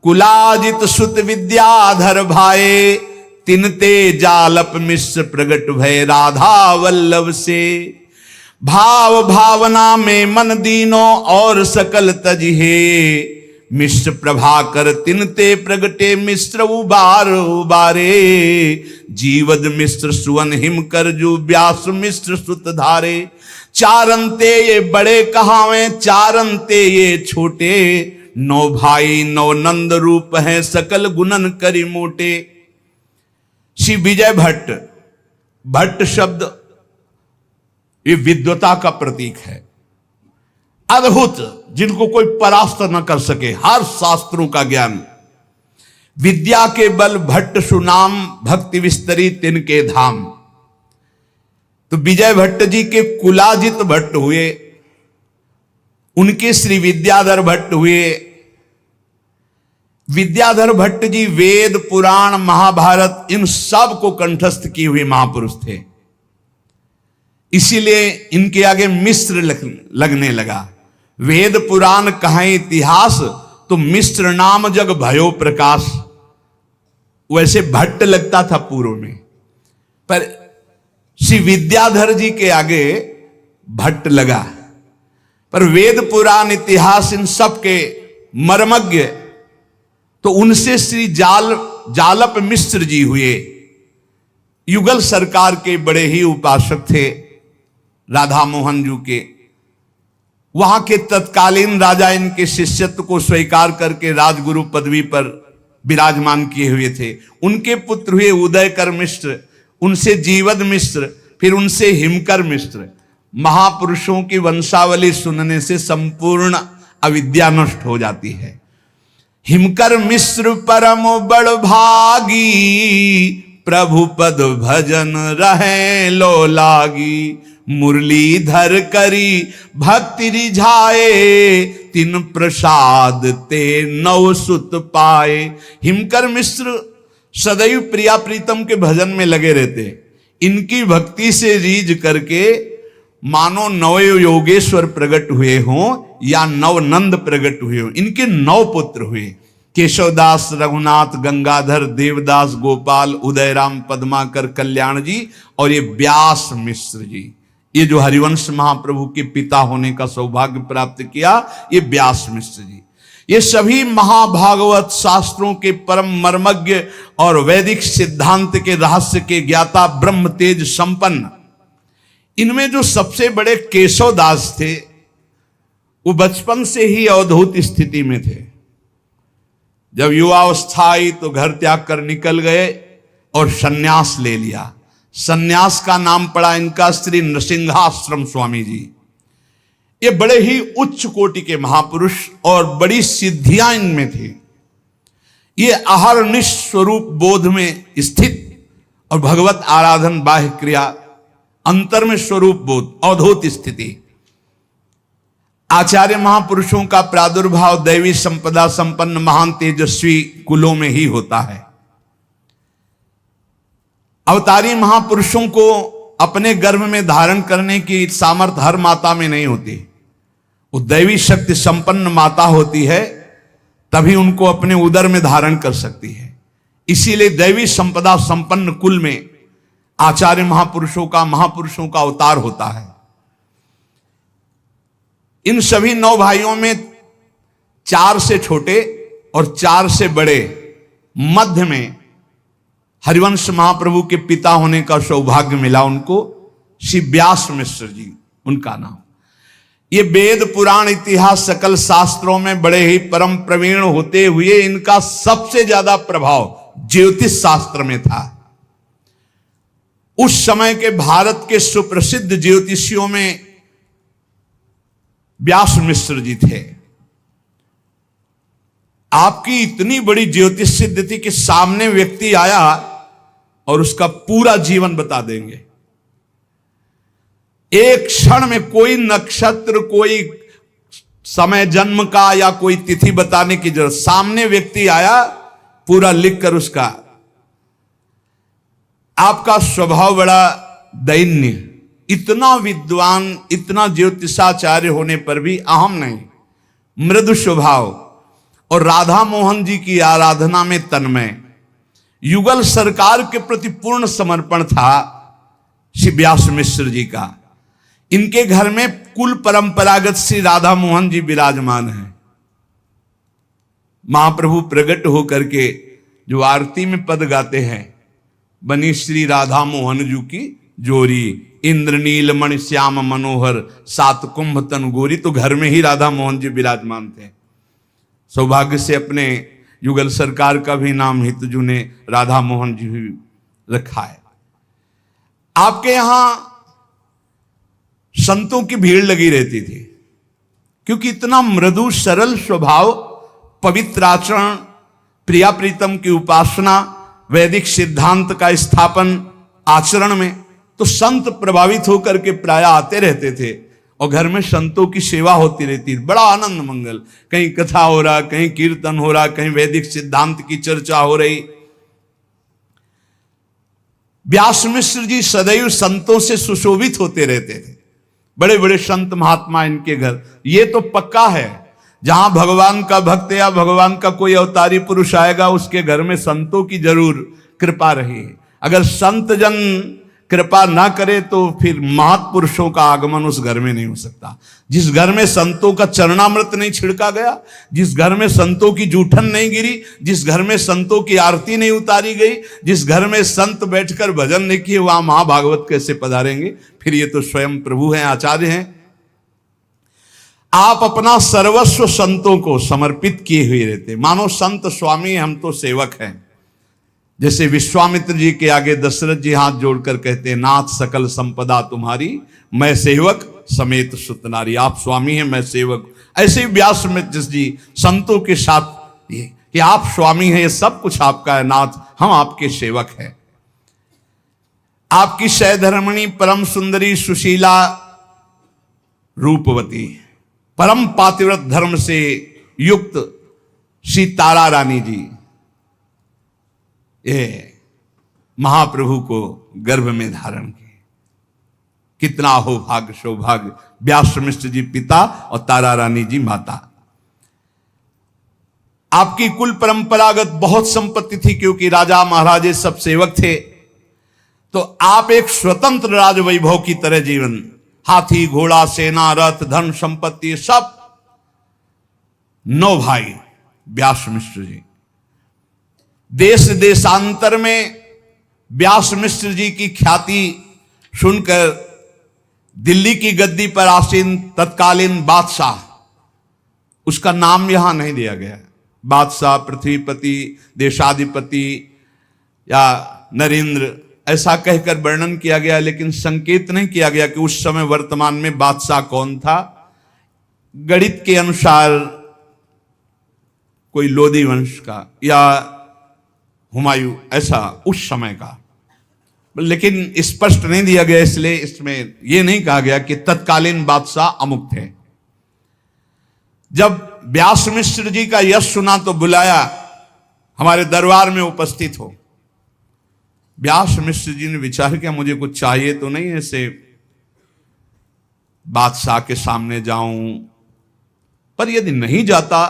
कुलाजित सुत विद्याधर भाए तिनते जालप मिश्र प्रगट भय राधा वल्लभ से। भाव भावना में मन दीनो और सकल तजिहे मिश्र प्रभाकर तिनते प्रगटे मिश्र उबारे। जीवद मिश्र सुवन हिम कर जू व्यास मिश्र सुत धारे। चारंते ये बड़े कहावे चारंते ये छोटे। नौ भाई नौ नंद रूप हैं सकल गुणन करी मोटे। श्री विजय भट्ट, भट्ट शब्द ये विद्वता का प्रतीक है। अद्भुत, जिनको कोई परास्त न कर सके, हर शास्त्रों का ज्ञान। विद्या के बल भट्ट सुनाम भक्ति विस्तरी तिनके धाम। तो विजय भट्ट जी के कुलाजित भट्ट हुए, उनके श्री विद्याधर भट्ट हुए। विद्याधर भट्ट जी वेद पुराण महाभारत इन सब को कंठस्थ किए हुए महापुरुष थे, इसीलिए इनके आगे मिश्र लगने लगा। वेद पुराण कहें इतिहास तो मिश्र नाम जग भयो प्रकाश, वैसे भट्ट लगता था पूर्व में, पर श्री विद्याधर जी के आगे भट्ट लगा। पर वेद पुराण इतिहास इन सब के मर्मज्ञ तो उनसे श्री जालप मिश्र जी हुए। युगल सरकार के बड़े ही उपासक थे राधा मोहन जी के। वहां के तत्कालीन राजा इनके शिष्यत्व को स्वीकार करके राजगुरु पदवी पर विराजमान किए हुए थे। उनके पुत्र हुए उदयकर मिश्र, उनसे जीवद मिश्र, फिर उनसे हिमकर मिश्र। महापुरुषों की वंशावली सुनने से संपूर्ण अविद्या नष्ट हो जाती है। हिमकर मिश्र परम बड़ भागी प्रभु पद भजन रहे लो लागी। मुरलीधर करी भक्ति रिझाए तिन प्रसाद ते नव सुत पाए। हिमकर मिश्र सदैव प्रिया प्रीतम के भजन में लगे रहते, इनकी भक्ति से रीझ करके मानो नव योगेश्वर प्रकट हुए हों या नवनंद प्रकट हुए हों। इनके 9 पुत्र हुए, केशवदास, रघुनाथ, गंगाधर, देवदास, गोपाल, उदयराम, पद्माकर, कल्याण जी और ये व्यास मिश्र जी। ये जो हरिवंश महाप्रभु के पिता होने का सौभाग्य प्राप्त किया, ये व्यास मिश्र जी। ये सभी महाभागवत शास्त्रों के परम मर्मज्ञ और वैदिक सिद्धांत के रहस्य के ज्ञाता, ब्रह्म तेज संपन्न। इनमें जो सबसे बड़े केशवदास थे, वो बचपन से ही अवधूत स्थिति में थे। जब युवावस्था आई तो घर त्याग कर निकल गए और सन्यास ले लिया। सन्यास का नाम पड़ा इनका श्री नृसिंहाश्रम स्वामी जी। ये बड़े ही उच्च कोटि के महापुरुष और बड़ी सिद्धियां इनमें थी। ये अहर्निश स्वरूप बोध में स्थित और भगवत आराधन, बाह्य क्रिया, अंतर में स्वरूप बोध, अवधूत स्थिति। आचार्य महापुरुषों का प्रादुर्भाव दैवी संपदा संपन्न महान तेजस्वी कुलों में ही होता है। अवतारी महापुरुषों को अपने गर्भ में धारण करने की सामर्थ्य हर माता में नहीं होती। वो दैवी शक्ति संपन्न माता होती है, तभी उनको अपने उदर में धारण कर सकती है। इसीलिए दैवी संपदा संपन्न कुल में आचार्य महापुरुषों का अवतार होता है। इन सभी 9 भाइयों में 4 से छोटे और 4 से बड़े, मध्य में हरिवंश महाप्रभु के पिता होने का सौभाग्य मिला उनको, श्री व्यास मिश्र जी उनका नाम। ये वेद पुराण इतिहास सकल शास्त्रों में बड़े ही परम प्रवीण होते हुए इनका सबसे ज्यादा प्रभाव ज्योतिष शास्त्र में था। उस समय के भारत के सुप्रसिद्ध ज्योतिषियों में व्यास मिश्र जी थे। आपकी इतनी बड़ी ज्योतिष सिद्ध थी कि सामने व्यक्ति आया और उसका पूरा जीवन बता देंगे। एक क्षण में कोई नक्षत्र, कोई समय जन्म का या कोई तिथि बताने की जरूरत, सामने व्यक्ति आया पूरा लिखकर उसका। आपका स्वभाव बड़ा दैन्य, इतना विद्वान, इतना ज्योतिषाचार्य होने पर भी अहम नहीं, मृदु स्वभाव और राधा मोहन जी की आराधना में तन्मय। युगल सरकार के प्रति पूर्ण समर्पण था श्री व्यास मिश्र जी का। इनके घर में कुल परंपरागत श्री राधा मोहन जी विराजमान हैं। महाप्रभु प्रकट होकर के जो आरती में पद गाते हैं, बनी श्री राधा मोहन जी की जोरी, इंद्रनील मणि श्याम मनोहर, 7 कुंभ तन गोरी। तो घर में ही राधा मोहन जी विराजमान थे। सौभाग्य से अपने युगल सरकार का भी नाम हितजू ने राधा मोहन जी रखा है। आपके यहां संतों की भीड़ लगी रहती थी, क्योंकि इतना मृदु सरल स्वभाव, पवित्र आचरण, प्रिया प्रीतम की उपासना, वैदिक सिद्धांत का स्थापन आचरण में, तो संत प्रभावित होकर के प्राय आते रहते थे और घर में संतों की सेवा होती रहती। बड़ा आनंद मंगल, कहीं कथा हो रहा, कहीं कीर्तन हो रहा, कहीं वैदिक सिद्धांत की चर्चा हो रही। व्यास मिश्र जी सदैव संतों से सुशोभित होते रहते थे। बड़े बड़े संत महात्मा इनके घर। ये तो पक्का है, जहां भगवान का भक्त या भगवान का कोई अवतारी पुरुष आएगा, उसके घर में संतों की जरूर कृपा रही है। अगर संत जन कृपा ना करे तो फिर महापुरुषों का आगमन उस घर में नहीं हो सकता। जिस घर में संतों का चरणामृत नहीं छिड़का गया, जिस घर में संतों की जूठन नहीं गिरी, जिस घर में संतों की आरती नहीं उतारी गई, जिस घर में संत बैठकर भजन नहीं किए, वहां महाभागवत कैसे पधारेंगे? फिर ये तो स्वयं प्रभु हैं, आचार्य हैं। आप अपना सर्वस्व संतों को समर्पित किए हुए रहते, मानो संत स्वामी, हम तो सेवक हैं। जैसे विश्वामित्र जी के आगे दशरथ जी हाथ जोड़कर कहते हैं, नाथ सकल संपदा तुम्हारी, मैं सेवक समेत सुत नारी। आप स्वामी हैं, मैं सेवक। ऐसे ही व्यास मिश्र जी संतों के साथ ये कि आप स्वामी हैं, ये सब कुछ आपका है नाथ, हम आपके सेवक हैं। आपकी सहधर्मिणी परम सुंदरी सुशीला रूपवती, परम पातिव्रत धर्म से युक्त श्री तारा रानी जी, ये महाप्रभु को गर्भ में धारण किए। कितना हो भाग्य सौभाग्य, व्यास मिश्र जी पिता और तारा रानी जी माता। आपकी कुल परंपरागत बहुत संपत्ति थी, क्योंकि राजा महाराजे सब सेवक थे, तो आप एक स्वतंत्र राजवैभव की तरह जीवन, हाथी घोड़ा सेना रथ धन संपत्ति सब। 9 भाई व्यास मिश्र जी। देश देशांतर में व्यास मिश्र जी की ख्याति सुनकर दिल्ली की गद्दी पर आसीन तत्कालीन बादशाह, उसका नाम यहां नहीं दिया गया, बादशाह, पृथ्वीपति, देशाधिपति या नरेंद्र ऐसा कहकर वर्णन किया गया, लेकिन संकेत नहीं किया गया कि उस समय वर्तमान में बादशाह कौन था। गणित के अनुसार कोई लोधी वंश का या हुमायूं, ऐसा उस समय का, लेकिन स्पष्ट नहीं दिया गया, इसलिए इसमें यह नहीं कहा गया कि तत्कालीन बादशाह अमुक थे। जब व्यास मिश्र जी का यश सुना तो बुलाया, हमारे दरबार में उपस्थित हो। व्यास मिश्र जी ने विचार किया, मुझे कुछ चाहिए तो नहीं, ऐसे बादशाह के सामने जाऊं, पर यदि नहीं जाता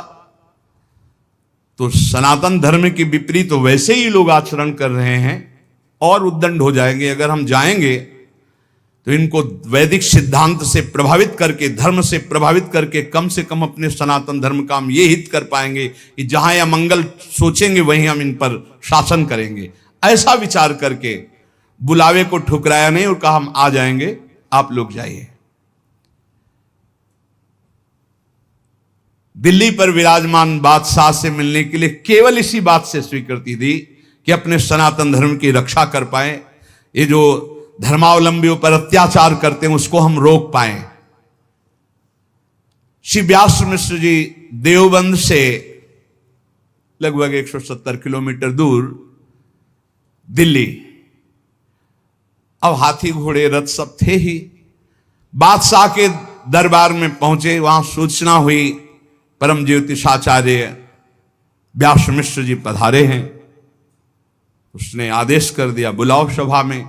तो सनातन धर्म के विपरीत तो वैसे ही लोग आचरण कर रहे हैं और उद्दंड हो जाएंगे। अगर हम जाएंगे तो इनको वैदिक सिद्धांत से प्रभावित करके, धर्म से प्रभावित करके कम से कम अपने सनातन धर्म का हम ये हित कर पाएंगे कि जहां या मंगल सोचेंगे वहीं हम इन पर शासन करेंगे। ऐसा विचार करके बुलावे को ठुकराया नहीं और कहा हम आ जाएंगे, आप लोग जाइए। दिल्ली पर विराजमान बादशाह से मिलने के लिए केवल इसी बात से स्वीकृति दी कि अपने सनातन धर्म की रक्षा कर पाए, ये जो धर्मावलंबियों पर अत्याचार करते हैं उसको हम रोक पाए। श्री व्यास मिश्र जी देवबंद से लगभग 170 किलोमीटर दूर दिल्ली, अब हाथी घोड़े रथ सब थे ही, बादशाह के दरबार में पहुंचे। वहां सूचना हुई परम ज्योतिषाचार्य व्यास मिश्र जी पधारे हैं। उसने आदेश कर दिया, बुलाओ सभा में।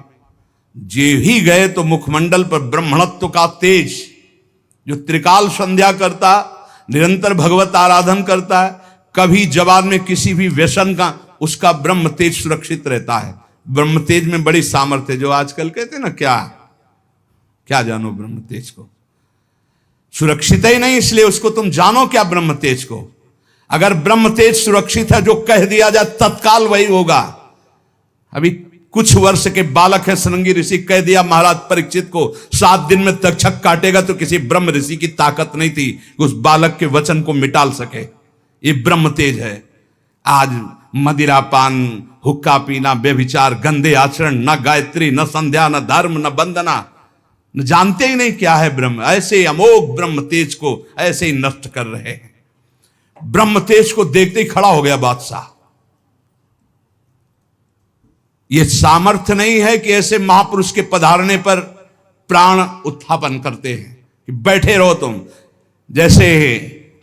जे ही गए तो मुखमंडल पर ब्रह्मणत्व का तेज, जो त्रिकाल संध्या करता, निरंतर भगवत आराधन करता है, कभी जवान में किसी भी व्यसन का उसका ब्रह्म तेज सुरक्षित रहता है। ब्रह्म तेज में बड़ी सामर्थ्य, जो आजकल कहते हैं ना, क्या जानो ब्रह्म तेज को, सुरक्षित ही नहीं, इसलिए उसको तुम जानो क्या ब्रह्म तेज को। अगर ब्रह्म तेज सुरक्षित है, जो कह दिया जाए तत्काल वही होगा। अभी कुछ वर्ष के बालक है सरंगी ऋषि, कह दिया महाराज परीक्षित को 7 दिन में तक्षक काटेगा, तो किसी ब्रह्म ऋषि की ताकत नहीं थी कि उस बालक के वचन को मिटाल सके। ये ब्रह्म तेज है। आज मदिरापान, हुक्का पीना, व्यभिचार, गंदे आचरण, न गायत्री, न संध्या, न धर्म, न वंदना, न जानते ही नहीं क्या है ब्रह्म। ऐसे अमोघ ब्रह्म तेज को ऐसे ही नष्ट कर रहे हैं। ब्रह्म तेज को देखते ही खड़ा हो गया बादशाह। यह सामर्थ्य नहीं है कि ऐसे महापुरुष के पधारने पर प्राण उत्थापन करते हैं कि बैठे रहो तुम। जैसे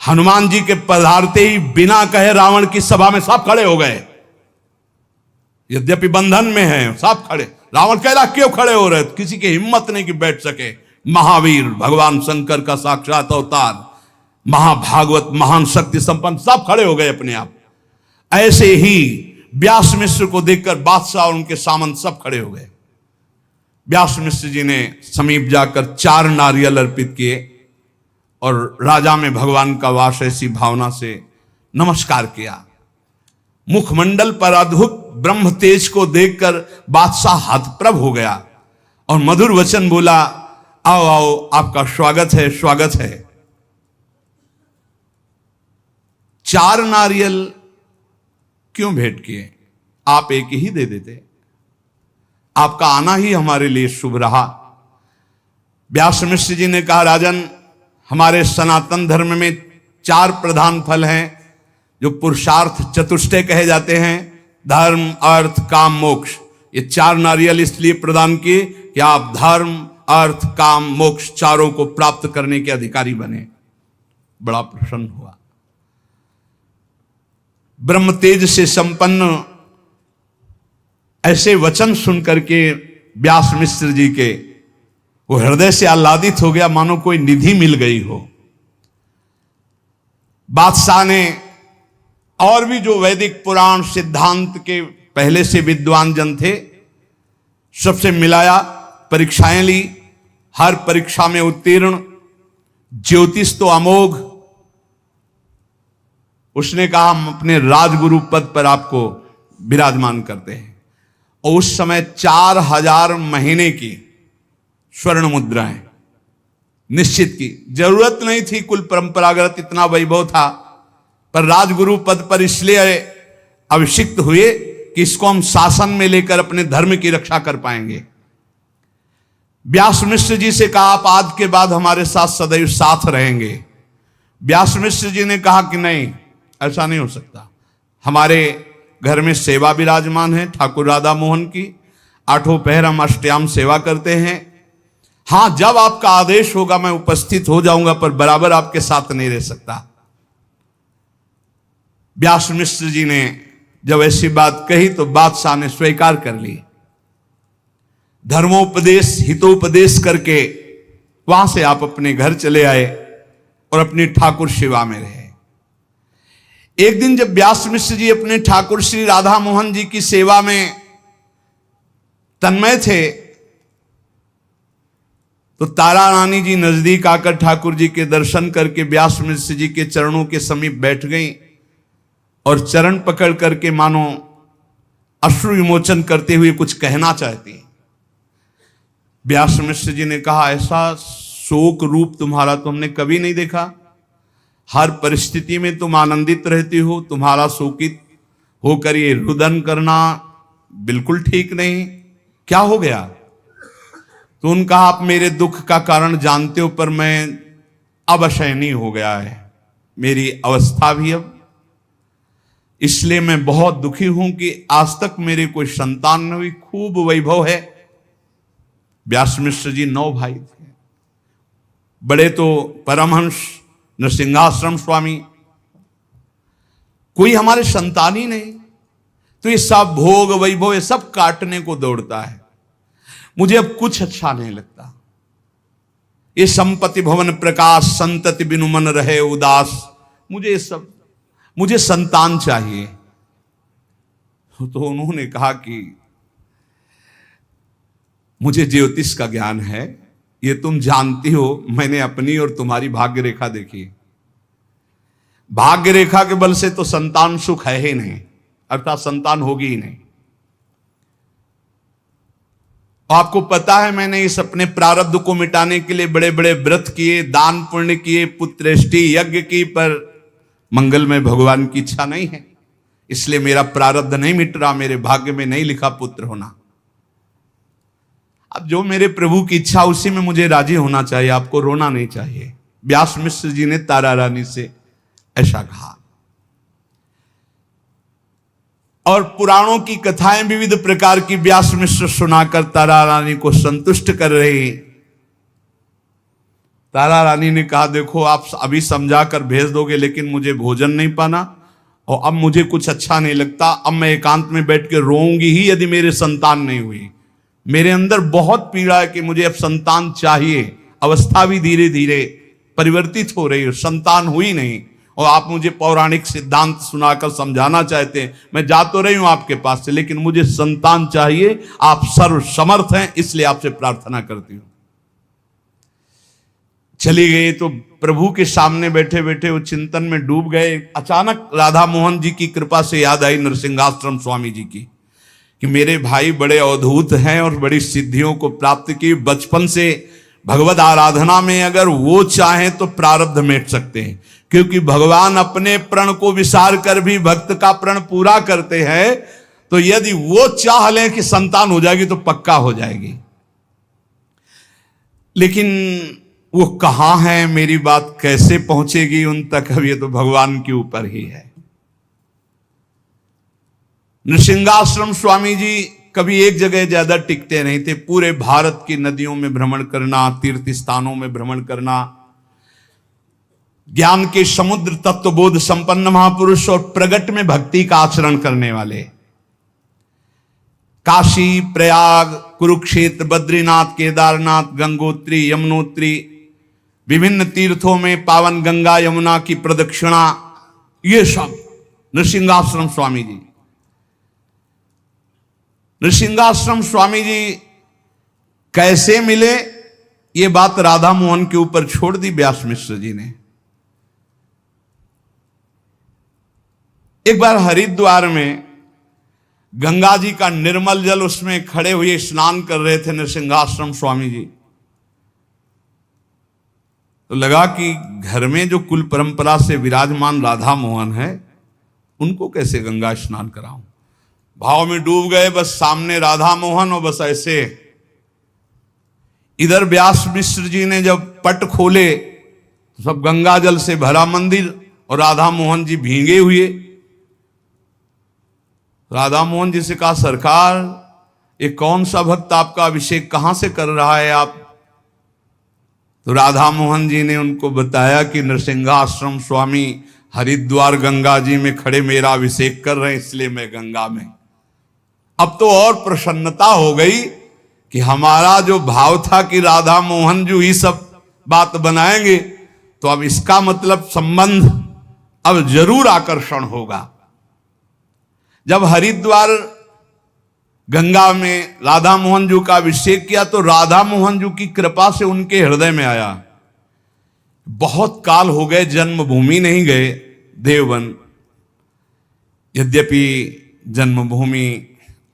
हनुमान जी के पधारते ही बिना कहे रावण की सभा में सब खड़े हो गए, यद्यपि बंधन में हैं, सब खड़े। रावण कह रहा क्यों खड़े हो रहे, किसी की हिम्मत नहीं कि बैठ सके। महावीर भगवान शंकर का साक्षात अवतार, महाभागवत, महान शक्ति संपन्न, सब खड़े हो गए अपने आप। ऐसे ही व्यास मिश्र को देखकर बादशाह और उनके सामंत सब खड़े हो गए। व्यास मिश्र जी ने समीप जाकर 4 नारियल अर्पित किए और राजा में भगवान का वास ऐसी भावना से नमस्कार किया। मुखमंडल पर अद्भुत ब्रह्म तेज को देखकर बादशाह हतप्रभ हो गया और मधुर वचन बोला, आओ आओ, आपका स्वागत है, स्वागत है। 4 नारियल क्यों भेंट किए, आप एक ही दे देते। आपका आना ही हमारे लिए शुभ रहा। व्यास मिश्र जी ने कहा, राजन, हमारे सनातन धर्म में 4 प्रधान फल हैं जो पुरुषार्थ चतुष्टय कहे जाते हैं, धर्म, अर्थ, काम, मोक्ष। ये 4 नारियल इसलिए प्रदान किए कि आप धर्म, अर्थ, काम, मोक्ष चारों को प्राप्त करने के अधिकारी बने। बड़ा प्रसन्न हुआ। ब्रह्म तेज से संपन्न ऐसे वचन सुन करके व्यास मिश्र जी के वो हृदय से आह्लादित हो गया, मानो कोई निधि मिल गई हो। बादशाह ने और भी जो वैदिक पुराण सिद्धांत के पहले से विद्वान जन थे सबसे मिलाया, परीक्षाएं ली, हर परीक्षा में उत्तीर्ण, ज्योतिष तो अमोघ। उसने कहा हम अपने राजगुरु पद पर आपको विराजमान करते हैं। और उस समय 4000 महीने की स्वर्ण मुद्राएं निश्चित की, जरूरत नहीं थी, कुल परंपरागत इतना वैभव था, पर राजगुरु पद पर इसलिए अभिषिक्त हुए कि इसको हम शासन में लेकर अपने धर्म की रक्षा कर पाएंगे। व्यास मिश्र जी से कहा आप आज के बाद हमारे साथ सदैव साथ रहेंगे। व्यास मिश्र जी ने कहा कि नहीं, ऐसा नहीं हो सकता, हमारे घर में सेवा विराजमान है ठाकुर राधा मोहन की, 8 पहर हम अष्टयाम सेवा करते हैं। हां, जब आपका आदेश होगा मैं उपस्थित हो जाऊंगा, पर बराबर आपके साथ नहीं रह सकता। व्यास मिश्र जी ने जब ऐसी बात कही तो बादशाह ने स्वीकार कर ली। धर्मोपदेश हितोपदेश करके वहां से आप अपने घर चले आए और अपनी ठाकुर सेवा में रहे। एक दिन जब व्यास मिश्र जी अपने ठाकुर श्री राधा मोहन जी की सेवा में तन्मय थे तो तारा रानी जी नजदीक आकर ठाकुर जी के दर्शन करके व्यास मिश्र जी के चरणों के समीप बैठ गईं और चरण पकड़ करके मानो अश्रु विमोचन करते हुए कुछ कहना चाहती। व्यास मिश्र जी ने कहा ऐसा शोक रूप तुम्हारा तो हमने कभी नहीं देखा, हर परिस्थिति में तुम आनंदित रहती हो, तुम्हारा शोकित होकर ये रुदन करना बिल्कुल ठीक नहीं, क्या हो गया? तो उनका आप मेरे दुख का कारण जानते हो, पर मैं अब असहनीय हो गया है मेरी अवस्था भी अब, इसलिए मैं बहुत दुखी हूं कि आज तक मेरे कोई संतान न हुई। खूब वैभव है। व्यास मिश्र जी 9 भाई थे, बड़े तो परमहंस नृसिंहाश्रम स्वामी, कोई हमारे संतान ही नहीं, तो ये सब भोग वैभव ये सब काटने को दौड़ता है। मुझे अब कुछ अच्छा नहीं लगता। ये संपत्ति भवन प्रकाश संतति बिनु मन रहे उदास, मुझे ये सब, मुझे संतान चाहिए। तो उन्होंने कहा कि मुझे ज्योतिष का ज्ञान है, ये तुम जानती हो, मैंने अपनी और तुम्हारी भाग्य रेखा देखी। भाग्य रेखा के बल से तो संतान सुख है ही नहीं, अर्थात संतान होगी ही नहीं। आपको पता है मैंने इस अपने प्रारब्ध को मिटाने के लिए बड़े बड़े व्रत किए, दान पुण्य किए, पुत्रेष्टि यज्ञ की, पर मंगलमय भगवान की इच्छा नहीं है, इसलिए मेरा प्रारब्ध नहीं मिट रहा, मेरे भाग्य में नहीं लिखा पुत्र होना। अब जो मेरे प्रभु की इच्छा उसी में मुझे राजी होना चाहिए, आपको रोना नहीं चाहिए। व्यास मिश्र जी ने तारा रानी से ऐसा कहा। और पुराणों की कथाएं विविध प्रकार की व्यास मिश्र सुनाकर तारा रानी को संतुष्ट कर रही। तारा रानी ने कहा देखो आप अभी समझा कर भेज दोगे, लेकिन मुझे भोजन नहीं पाना और अब मुझे कुछ अच्छा नहीं लगता, अब मैं एकांत में बैठ के रोऊंगी ही यदि मेरे संतान नहीं हुई। मेरे अंदर बहुत पीड़ा है कि मुझे अब संतान चाहिए, अवस्था भी धीरे धीरे परिवर्तित हो रही है, संतान हुई नहीं, और आप मुझे पौराणिक सिद्धांत सुनाकर समझाना चाहते हैं। मैं जा तो रही हूं आपके पास से, लेकिन मुझे संतान चाहिए, आप सर्व समर्थ हैं, इसलिए आपसे प्रार्थना करती हूं। चली गई तो प्रभु के सामने बैठे बैठे वो चिंतन में डूब गए। अचानक राधा मोहन जी की कृपा से याद आई नृसिंहाश्रम स्वामी जी की कि मेरे भाई बड़े अवधूत हैं और बड़ी सिद्धियों को प्राप्त की, बचपन से भगवत आराधना में अगर वो चाहें तो प्रारब्ध मेट सकते हैं, क्योंकि भगवान अपने प्रण को विसार कर भी भक्त का प्रण पूरा करते हैं। तो यदि वो चाह लें कि संतान हो जाएगी तो पक्का हो जाएगी, लेकिन वो कहां है, मेरी बात कैसे पहुंचेगी उन तक, अब ये तो भगवान के ऊपर ही है। नृसिंहाश्रम स्वामी जी कभी एक जगह ज्यादा टिकते नहीं थे, पूरे भारत की नदियों में भ्रमण करना, तीर्थ स्थानों में भ्रमण करना। ज्ञान के समुद्र तत्वबोध संपन्न महापुरुष और प्रगट में भक्ति का आचरण करने वाले। काशी, प्रयाग, कुरुक्षेत्र, बद्रीनाथ, केदारनाथ, गंगोत्री, यमुनोत्री, विभिन्न तीर्थों में पावन गंगा यमुना की प्रदक्षिणा, ये सब नृसिंहाश्रम स्वामी जी। नृसिंहाश्रम स्वामी जी कैसे मिले, ये बात राधा मोहन के ऊपर छोड़ दी व्यास मिश्र जी ने। एक बार हरिद्वार में गंगा जी का निर्मल जल, उसमें खड़े हुए स्नान कर रहे थे नृसिंहाश्रम स्वामी जी। तो लगा कि घर में जो कुल परंपरा से विराजमान राधा मोहन है, उनको कैसे गंगा स्नान कराऊं। भाव में डूब गए, बस सामने राधा मोहन और बस ऐसे। इधर व्यास मिश्र जी ने जब पट खोले तो सब गंगा जल से भरा मंदिर और राधा मोहन जी भीगे हुए। राधा मोहन जी से कहा, सरकार ये कौन सा भक्त आपका अभिषेक कहां से कर रहा है आप? तो राधा मोहन जी ने उनको बताया कि नृसिंहाश्रम स्वामी हरिद्वार गंगा जी में खड़े मेरा अभिषेक कर रहे हैं, इसलिए मैं गंगा में। अब तो और प्रसन्नता हो गई कि हमारा जो भाव था कि राधा मोहन जी ही सब बात बनाएंगे, तो अब इसका मतलब संबंध अब जरूर आकर्षण होगा। जब हरिद्वार गंगा में राधा मोहन जी का अभिषेक किया तो राधा मोहन जी की कृपा से उनके हृदय में आया। बहुत काल हो गए, जन्मभूमि नहीं गए, देववन। यद्यपि जन्मभूमि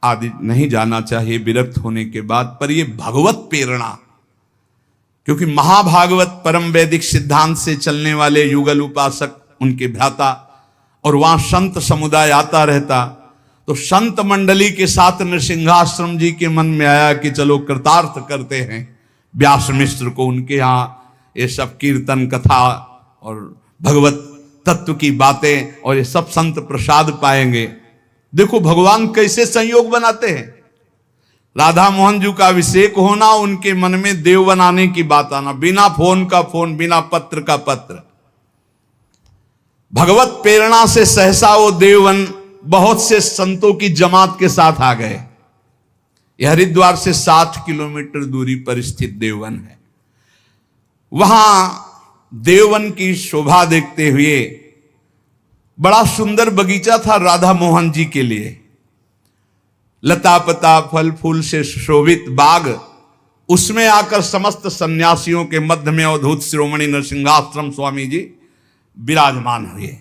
आदि नहीं जाना चाहिए विरक्त होने के बाद, पर यह भगवत प्रेरणा, क्योंकि महाभागवत परम वैदिक सिद्धांत से चलने वाले युगल उपासक उनके भ्राता, और वहां संत समुदाय आता रहता, तो संत मंडली के साथ नृसिंहाश्रम जी के मन में आया कि चलो कृतार्थ करते हैं व्यास मिश्र को। उनके यहाँ ये सब कीर्तन कथा और भगवत तत्व की बातें और ये सब संत प्रसाद पाएंगे। देखो भगवान कैसे संयोग बनाते हैं। राधा मोहन जी का अभिषेक होना, उनके मन में देव बनाने की बात आना, बिना फोन का फोन, बिना पत्र का पत्र। भगवत प्रेरणा से सहसा वो देववन बहुत से संतों की जमात के साथ आ गए। यह हरिद्वार से 60 किलोमीटर दूरी पर स्थित देववन है। वहां देववन की शोभा देखते हुए बड़ा सुंदर बगीचा था राधा मोहन जी के लिए। लता पता फल फूल से शोभित बाग, उसमें आकर समस्त सन्यासियों के मध्य में अवधूत शिरोमणि नृसिंहाश्रम स्वामी जी विराजमान हुए।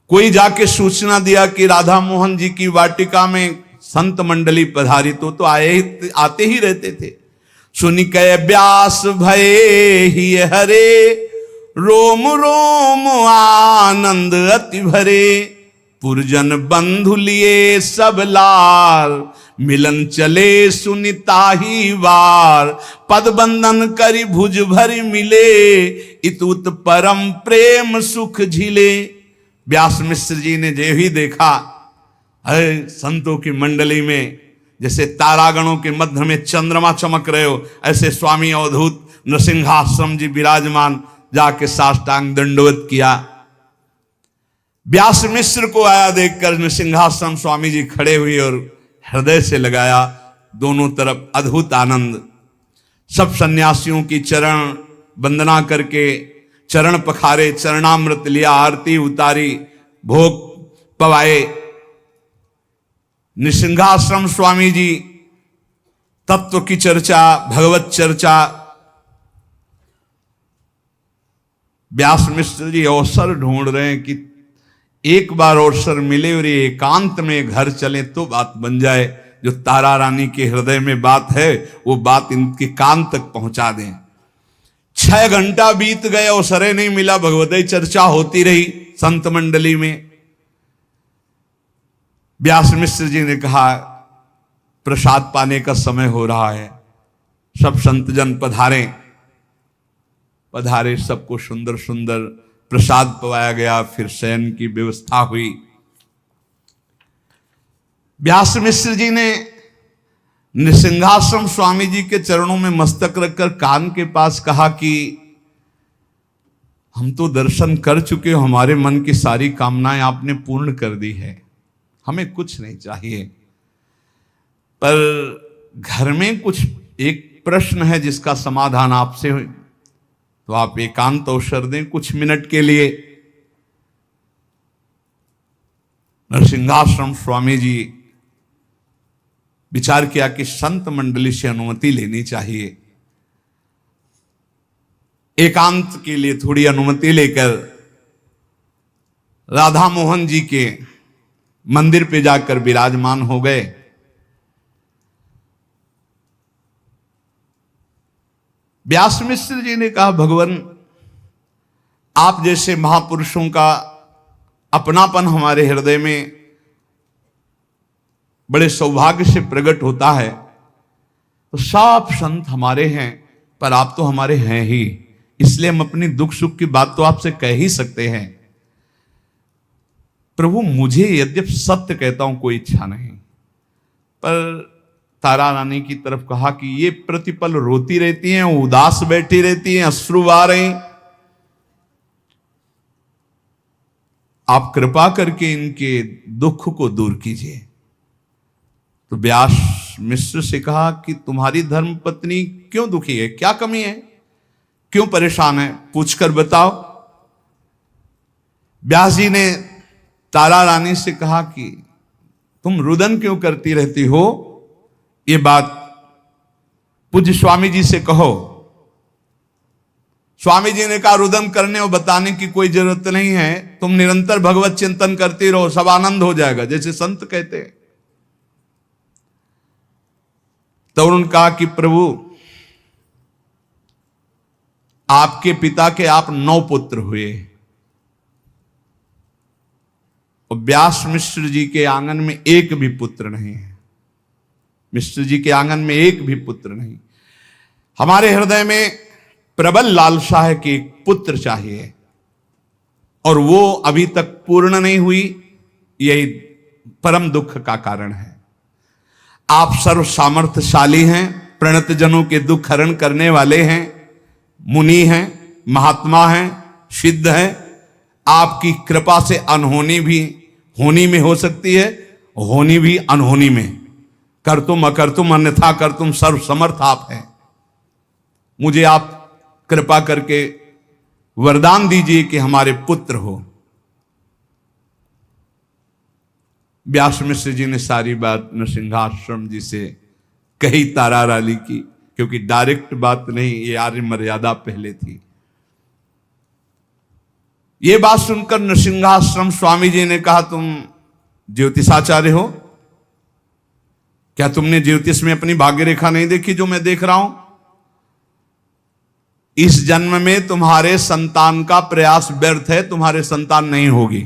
कोई जाके सूचना दिया कि राधा मोहन जी की वाटिका में संत मंडली पधारी, तो आते ही रहते थे। सुनि कै व्यास भये ही हरे, रोम रोम आनंद अति भरे। पुरजन बंधु लिए सब लाल, मिलन चले सुनिताही वार। पद बंधन करी भुज भरी मिले, इतुत परम प्रेम सुख झिले। व्यास मिश्र जी ने जो ही देखा, अरे संतों की मंडली में जैसे तारागणों के मध्य में चंद्रमा चमक रहे हो, ऐसे स्वामी अवधूत नृसिंहाश्रम जी विराजमान, जाके साष्टांग दंडवत किया। व्यास मिश्र को आया देखकर नृसिंहाश्रम स्वामी जी खड़े हुए और हृदय से लगाया। दोनों तरफ अद्भुत आनंद। सब सन्यासियों की चरण वंदना करके चरण पखारे, चरणामृत लिया, आरती उतारी, भोग पवाए। नृसिंहाश्रम स्वामी जी तत्व की चर्चा, भगवत चर्चा। व्यास मिश्र जी अवसर ढूंढ रहे हैं कि एक बार अवसर मिले और ये एकांत में घर चले तो बात बन जाए। जो तारा रानी के हृदय में बात है, वो बात इनके कान तक पहुंचा दें। 6 घंटा बीत गए, अवसर नहीं मिला। भगवत चर्चा होती रही संत मंडली में। व्यास मिश्र जी ने कहा, प्रसाद पाने का समय हो रहा है, सब संतजन पधारे। सबको सुंदर सुंदर प्रसाद पवाया गया। फिर शयन की व्यवस्था हुई। व्यास मिश्र जी ने नृसिंहाश्रम स्वामी जी के चरणों में मस्तक रखकर कान के पास कहा कि हम तो दर्शन कर चुके हो, हमारे मन की सारी कामनाएं आपने पूर्ण कर दी है, हमें कुछ नहीं चाहिए। पर घर में कुछ एक प्रश्न है जिसका समाधान आपसे हो, तो आप एकांत अवसर दें कुछ मिनट के लिए। नरसिंहाश्रम स्वामी जी विचार किया कि संत मंडली से अनुमति लेनी चाहिए। एकांत के लिए थोड़ी अनुमति लेकर राधा मोहन जी के मंदिर पे जाकर विराजमान हो गए। व्यास मिश्र जी ने कहा, भगवान आप जैसे महापुरुषों का अपनापन हमारे हृदय में बड़े सौभाग्य से प्रकट होता है, तो सब संत हमारे हैं, पर आप तो हमारे हैं ही, इसलिए हम अपनी दुख सुख की बात तो आपसे कह ही सकते हैं। प्रभु मुझे यद्यपि सत्य कहता हूं कोई इच्छा नहीं, पर तारा रानी की तरफ कहा कि ये प्रतिपल रोती रहती हैं, उदास बैठी रहती हैं, अश्रु आ रहे हैं, आप कृपा करके इनके दुख को दूर कीजिए। तो व्यास मिश्र से कहा कि तुम्हारी धर्म पत्नी क्यों दुखी है, क्या कमी है, क्यों परेशान है, पूछकर बताओ। व्यास जी ने तारा रानी से कहा कि तुम रुदन क्यों करती रहती हो, ये बात पूज्य स्वामी जी से कहो। स्वामी जी ने कहा, रुदन करने और बताने की कोई जरूरत नहीं है, तुम निरंतर भगवत चिंतन करती रहो, सब आनंद हो जाएगा, जैसे संत कहते हैं। तो उन्होंने कहा कि प्रभु आपके पिता के आप 9 पुत्र हुए, और व्यास मिश्र जी के आंगन में एक भी पुत्र नहीं है, मिश्र जी के आंगन में एक भी पुत्र नहीं। हमारे हृदय में प्रबल लालसा है कि एक पुत्र चाहिए, और वो अभी तक पूर्ण नहीं हुई, यही परम दुख का कारण है। आप सर्व सामर्थ्यशाली हैं, प्रणत जनों के दुख हरण करने वाले हैं, मुनि हैं, महात्मा हैं, सिद्ध हैं। आपकी कृपा से अनहोनी भी होनी में हो सकती है, होनी भी अनहोनी में। कर तुम अकर्तुम अन्यथा कर तुम, सर्व समर्थ आप हैं। मुझे आप कृपा करके वरदान दीजिए कि हमारे पुत्र हो। व्यास मिश्र जी ने सारी बात नरसिंहाश्रम जी से कही, तारा रानी की, क्योंकि डायरेक्ट बात नहीं, ये आर्य मर्यादा पहले थी। ये बात सुनकर नरसिंहाश्रम स्वामी जी ने कहा, तुम ज्योतिषाचार्य हो क्या? तुमने ज्योतिष में अपनी भाग्य रेखा नहीं देखी जो मैं देख रहा हूं? इस जन्म में तुम्हारे संतान का प्रयास व्यर्थ है, तुम्हारे संतान नहीं होगी,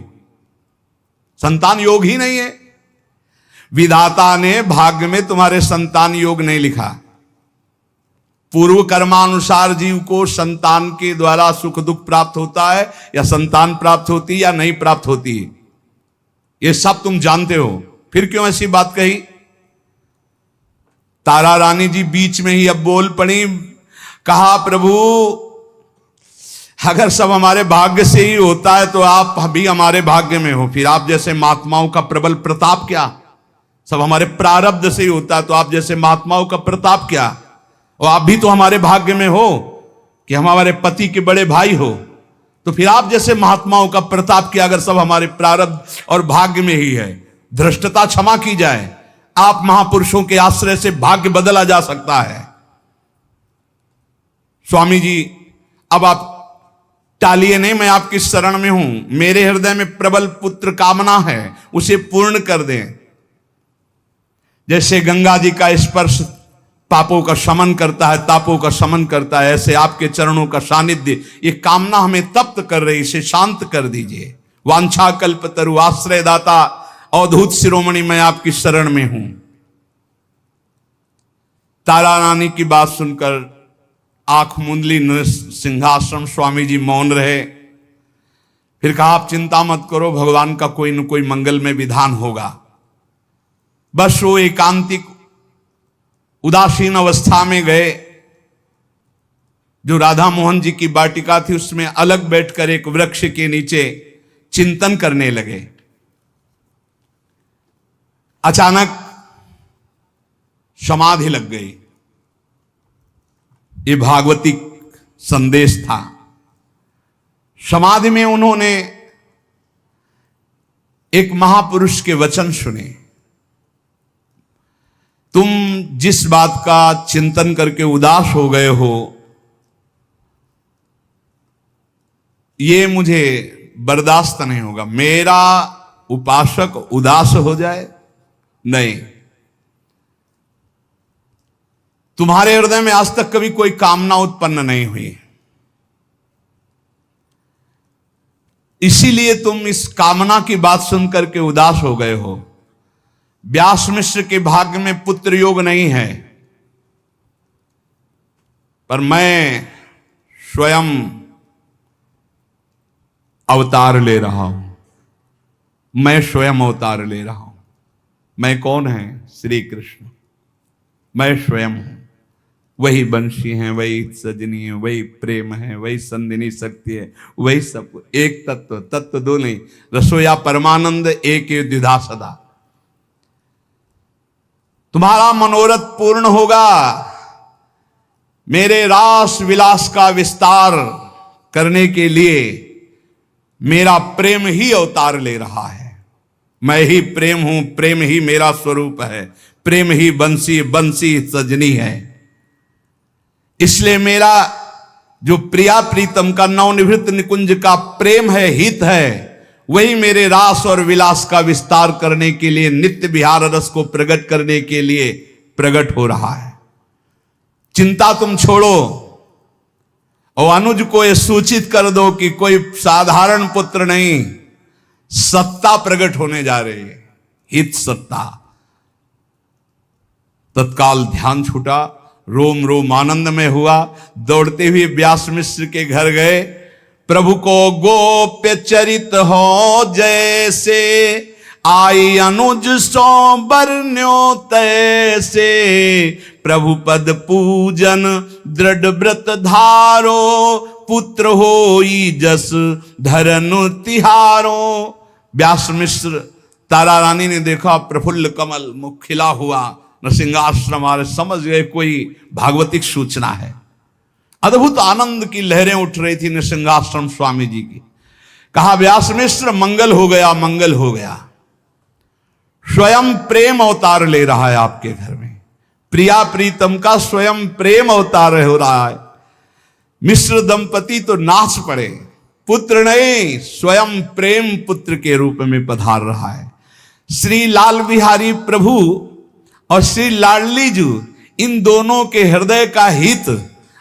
संतान योग ही नहीं है। विधाता ने भाग्य में तुम्हारे संतान योग नहीं लिखा। पूर्व कर्मानुसार जीव को संतान के द्वारा सुख दुख प्राप्त होता है, या संतान प्राप्त होती है या नहीं प्राप्त होती है, ये सब तुम जानते हो, फिर क्यों ऐसी बात कही? तारा रानी जी बीच में ही अब बोल पड़ी, कहा प्रभु अगर सब हमारे भाग्य से ही होता है तो आप भी हमारे भाग्य में हो, फिर आप जैसे महात्माओं का प्रबल प्रताप क्या? सब हमारे प्रारब्ध से ही होता है तो आप जैसे महात्माओं का प्रताप क्या? और आप भी तो हमारे भाग्य में हो कि हम हमारे पति के बड़े भाई हो, तो फिर आप जैसे महात्माओं का प्रताप किया अगर सब हमारे प्रारब्ध और भाग्य में ही है। धृष्टता क्षमा की जाए, आप महापुरुषों के आश्रय से भाग्य बदला जा सकता है। स्वामी जी अब आप टालिए नहीं, मैं आपकी शरण में हूं, मेरे हृदय में प्रबल पुत्र कामना है, उसे पूर्ण कर दें। जैसे गंगा जी का स्पर्श पापों का शमन करता है, तापों का शमन करता है, ऐसे आपके चरणों का सानिध्य ये कामना हमें तप्त कर रही, इसे शांत कर दीजिए। वांछा कल्पतरु आश्रय दाता अवधूत शिरोमणि, मैं आपकी शरण में हूं। तारा रानी की बात सुनकर आंख मुंदली नरसिंहाश्रम स्वामी जी मौन रहे। फिर कहा, आप चिंता मत करो, भगवान का कोई न कोई मंगलमय विधान होगा। बस वो एकांतिक उदासीन अवस्था में गए। जो राधा मोहन जी की वाटिका थी उसमें अलग बैठकर एक वृक्ष के नीचे चिंतन करने लगे। अचानक समाधि लग गई। ये भागवतिक संदेश था। समाधि में उन्होंने एक महापुरुष के वचन सुने। तुम जिस बात का चिंतन करके उदास हो गए हो, ये मुझे बर्दाश्त नहीं होगा। मेरा उपासक उदास हो जाए, नहीं। तुम्हारे हृदय में आज तक कभी कोई कामना उत्पन्न नहीं हुई, इसीलिए तुम इस कामना की बात सुनकर के उदास हो गए हो। व्यास मिश्र के भाग्य में पुत्र योग नहीं है, पर मैं स्वयं अवतार ले रहा हूं। मैं स्वयं अवतार ले रहा हूं। मैं कौन है? श्री कृष्ण। मैं स्वयं हूं। वही बंशी है, वही सजनी है, वही प्रेम है, वही संदिनी शक्ति है, वही सब एक तत्व। तत्व दो नहीं, रसोया परमानंद एक द्विधा सदा। तुम्हारा मनोरथ पूर्ण होगा। मेरे रास विलास का विस्तार करने के लिए मेरा प्रेम ही अवतार ले रहा है। मैं ही प्रेम हूं, प्रेम ही मेरा स्वरूप है, प्रेम ही बंसी, बंसी सजनी है। इसलिए मेरा जो प्रिया प्रीतम का नवनिवृत्त निकुंज का प्रेम है, हित है, वही मेरे रास और विलास का विस्तार करने के लिए, नित्य विहार रस को प्रकट करने के लिए प्रकट हो रहा है। चिंता तुम छोड़ो और अनुज को यह सूचित कर दो कि कोई साधारण पुत्र नहीं, सत्ता प्रकट होने जा रही है, हित सत्ता। तत्काल ध्यान छूटा, रोम रोम आनंद में हुआ। दौड़ते हुए व्यास मिश्र के घर गए। प्रभु को गोप्य चरित हो जैसे, आई अनुज सो बरन्यो तैसे। प्रभु पद पूजन दृढ़ व्रत धारो, पुत्र होई जस धरनु तिहारो। व्यास मिश्र, तारा रानी ने देखा प्रफुल्ल कमल मुख खिला हुआ नृसिंहाश्रम, और समझ गए कोई भागवतिक सूचना है। अद्भुत आनंद की लहरें उठ रही थी नृसिंहाश्रम स्वामी जी की। कहा व्यास मिश्र मंगल हो गया, मंगल हो गया। स्वयं प्रेम अवतार ले रहा है आपके घर में। प्रिया प्रीतम का स्वयं प्रेम अवतार हो रहा है। मिश्र दंपति तो नाच पड़े, पुत्र नहीं, स्वयं प्रेम पुत्र के रूप में पधार रहा है। श्री लाल बिहारी प्रभु और श्री लाडली जू, इन दोनों के हृदय का हित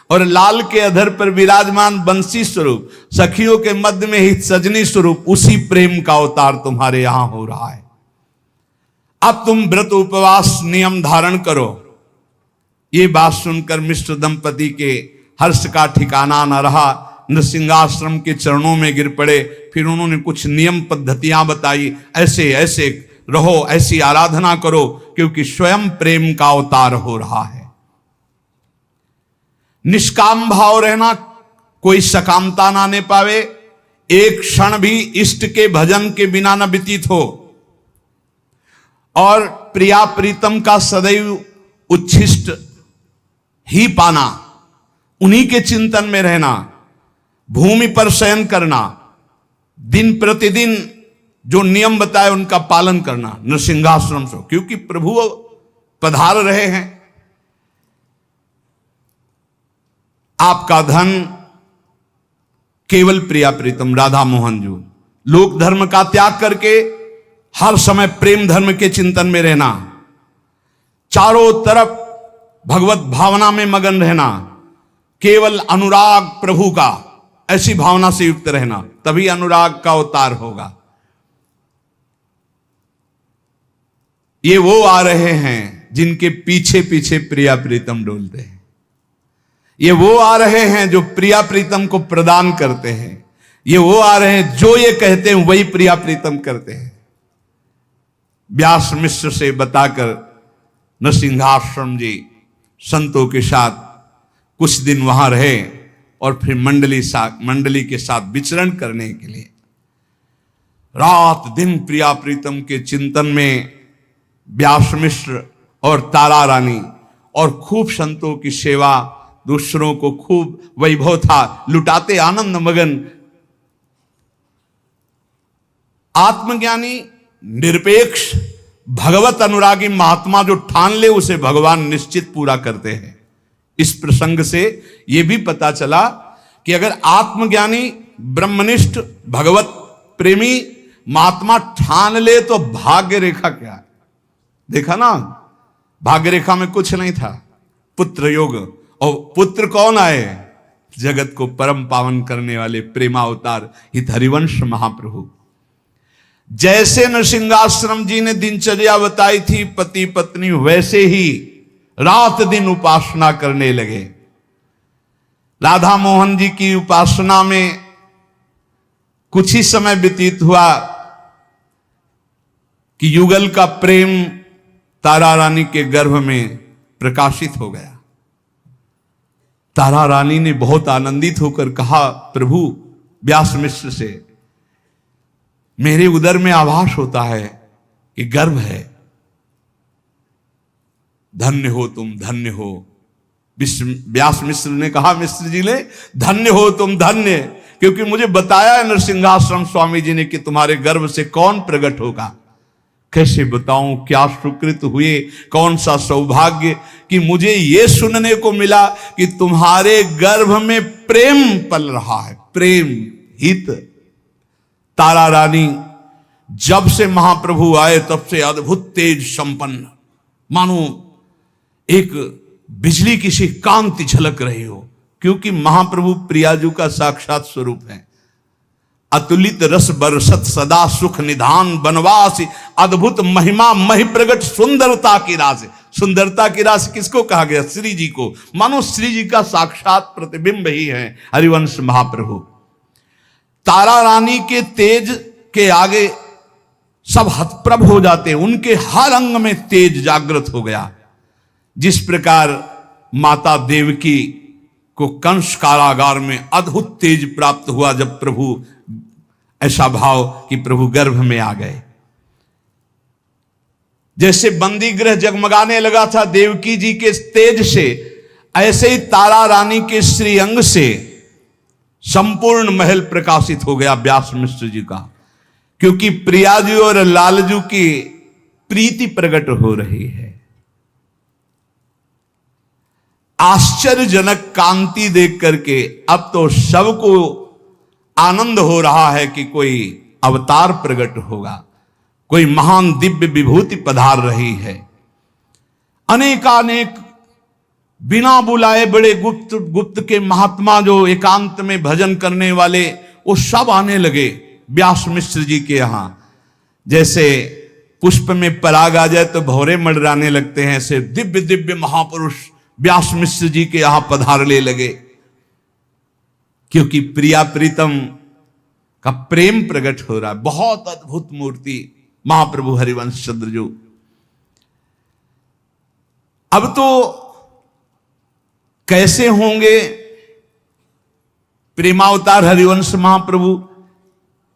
और लाल के अधर पर विराजमान बंसी स्वरूप, सखियों के मध्य में हित सजनी स्वरूप, उसी प्रेम का अवतार तुम्हारे यहां हो रहा है। अब तुम व्रत उपवास नियम धारण करो। ये बात सुनकर मिश्र दंपति के हर्ष का ठिकाना न रहा। नृसिंहाश्रम के चरणों में गिर पड़े। फिर उन्होंने कुछ नियम पद्धतियां बताई, ऐसे ऐसे रहो, ऐसी आराधना करो, क्योंकि स्वयं प्रेम का अवतार हो रहा है। निष्काम भाव रहना, कोई सकामता ना आने पावे। एक क्षण भी इष्ट के भजन के बिना न व्यतीत हो, और प्रिया प्रीतम का सदैव उच्छिष्ट ही पाना, उन्हीं के चिंतन में रहना, भूमि पर शयन करना, दिन प्रतिदिन जो नियम बताए उनका पालन करना नृसिंहाश्रम से, क्योंकि प्रभु पधार रहे हैं। आपका धन केवल प्रिया प्रीतम राधा मोहन जी, लोक धर्म का त्याग करके हर समय प्रेम धर्म के चिंतन में रहना, चारों तरफ भगवत भावना में मगन रहना, केवल अनुराग प्रभु का, ऐसी भावना से युक्त रहना, तभी अनुराग का अवतार होगा। ये वो आ रहे हैं जिनके पीछे पीछे प्रिया प्रीतम डोलते हैं। ये वो आ रहे हैं जो प्रिया प्रीतम को प्रदान करते हैं। ये वो आ रहे हैं जो ये कहते हैं वही प्रिया प्रीतम करते हैं। व्यास मिश्र से बताकर नृसिंहाश्रम जी संतों के साथ कुछ दिन वहां रहे और फिर मंडली के साथ विचरण करने के लिए रात दिन प्रिया प्रीतम के चिंतन में व्यास मिश्र और तारा रानी, और खूब संतों की सेवा, दूसरों को खूब वैभव था, लुटाते आनंद मगन। आत्मज्ञानी निरपेक्ष भगवत अनुरागी महात्मा जो ठान ले उसे भगवान निश्चित पूरा करते हैं। इस प्रसंग से यह भी पता चला कि अगर आत्मज्ञानी ब्रह्मनिष्ठ भगवत प्रेमी महात्मा ठान ले तो भाग्य रेखा क्या है। देखा ना, भाग्य रेखा में कुछ नहीं था, पुत्र योग। और पुत्र कौन आए? जगत को परम पावन करने वाले प्रेमावतार हित हरिवंश महाप्रभु। जैसे नरसिंहाश्रम जी ने दिनचर्या बताई थी पति पत्नी, वैसे ही रात दिन उपासना करने लगे। राधा मोहन जी की उपासना में कुछ ही समय व्यतीत हुआ कि युगल का प्रेम तारा रानी के गर्भ में प्रकाशित हो गया। तारा रानी ने बहुत आनंदित होकर कहा प्रभु व्यास मिश्र से, मेरे उदर में आभास होता है कि गर्भ है। धन्य हो तुम, धन्य हो। व्यास मिश्र ने कहा मिश्र जी ने, धन्य हो तुम, धन्य, क्योंकि मुझे बताया है नरसिंहाश्रम स्वामी जी ने कि तुम्हारे गर्भ से कौन प्रकट होगा। कैसे बताऊं, क्या सुकृत हुए, कौन सा सौभाग्य कि मुझे यह सुनने को मिला कि तुम्हारे गर्भ में प्रेम पल रहा है, प्रेम हित। तारा रानी जब से महाप्रभु आए तब से अद्भुत तेज संपन्न, मानो एक बिजली की सी कांति झलक रही हो, क्योंकि महाप्रभु प्रियाजू का साक्षात स्वरूप है। अतुलित रस बरसत सदा सुख निधान बनवास, अद्भुत महिमा महि प्रगट सुंदरता की रास। सुंदरता की रास किसको कहा गया? श्री जी को। मानो श्री जी का साक्षात प्रतिबिंब ही है हरिवंश महाप्रभु। तारा रानी के तेज के आगे सब हतप्रभ हो जाते, उनके हर अंग में तेज जागृत हो गया। जिस प्रकार माता देवकी को कंस कारागार में अद्भुत तेज प्राप्त हुआ जब प्रभु, ऐसा भाव कि प्रभु गर्भ में आ गए। जैसे बंदी गृह जगमगाने लगा था देवकी जी के तेज से, ऐसे ही तारा रानी के श्रीअंग से संपूर्ण महल प्रकाशित हो गया व्यास मिश्र जी का, क्योंकि प्रियाजू और लालजू की प्रीति प्रकट हो रही है। आश्चर्यजनक कांति देख करके अब तो सबको आनंद हो रहा है कि कोई अवतार प्रकट होगा, कोई महान दिव्य विभूति पधार रही है। अनेकानेक बिना बुलाए बड़े गुप्त गुप्त के महात्मा जो एकांत में भजन करने वाले, वो सब आने लगे व्यास मिश्र जी के यहां। जैसे पुष्प में पराग आ जाए तो भौरे मंडराने लगते हैं, ऐसे दिव्य दिव्य महापुरुष व्यास मिश्र जी के यहां पधारने लगे, क्योंकि प्रिया प्रीतम का प्रेम प्रकट हो रहा है। बहुत अद्भुत मूर्ति महाप्रभु हरिवंश चंद्रजू। अब तो कैसे होंगे प्रेमावतार हरिवंश महाप्रभु,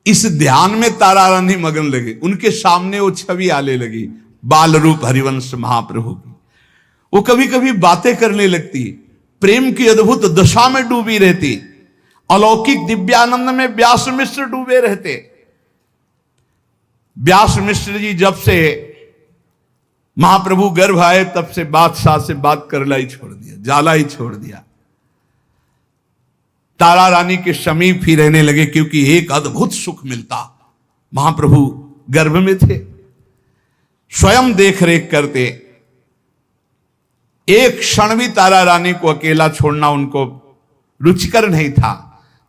इस ध्यान में तारा रानी मगन लगे। उनके सामने वो छवि आने लगी बाल रूप हरिवंश महाप्रभु की। वो कभी कभी बातें करने लगती, प्रेम की अद्भुत दशा में डूबी रहती, अलौकिक दिव्यानंद में व्यास मिश्र डूबे रहते। व्यास मिश्र जी जब से महाप्रभु गर्भ आए तब से बादशाह से बात करना ही छोड़ दिया, जाला ही छोड़ दिया। तारा रानी के समीप ही रहने लगे, क्योंकि एक अद्भुत सुख मिलता। महाप्रभु गर्भ में थे, स्वयं देख रेख करते। एक क्षण भी तारा रानी को अकेला छोड़ना उनको रुचिकर नहीं था।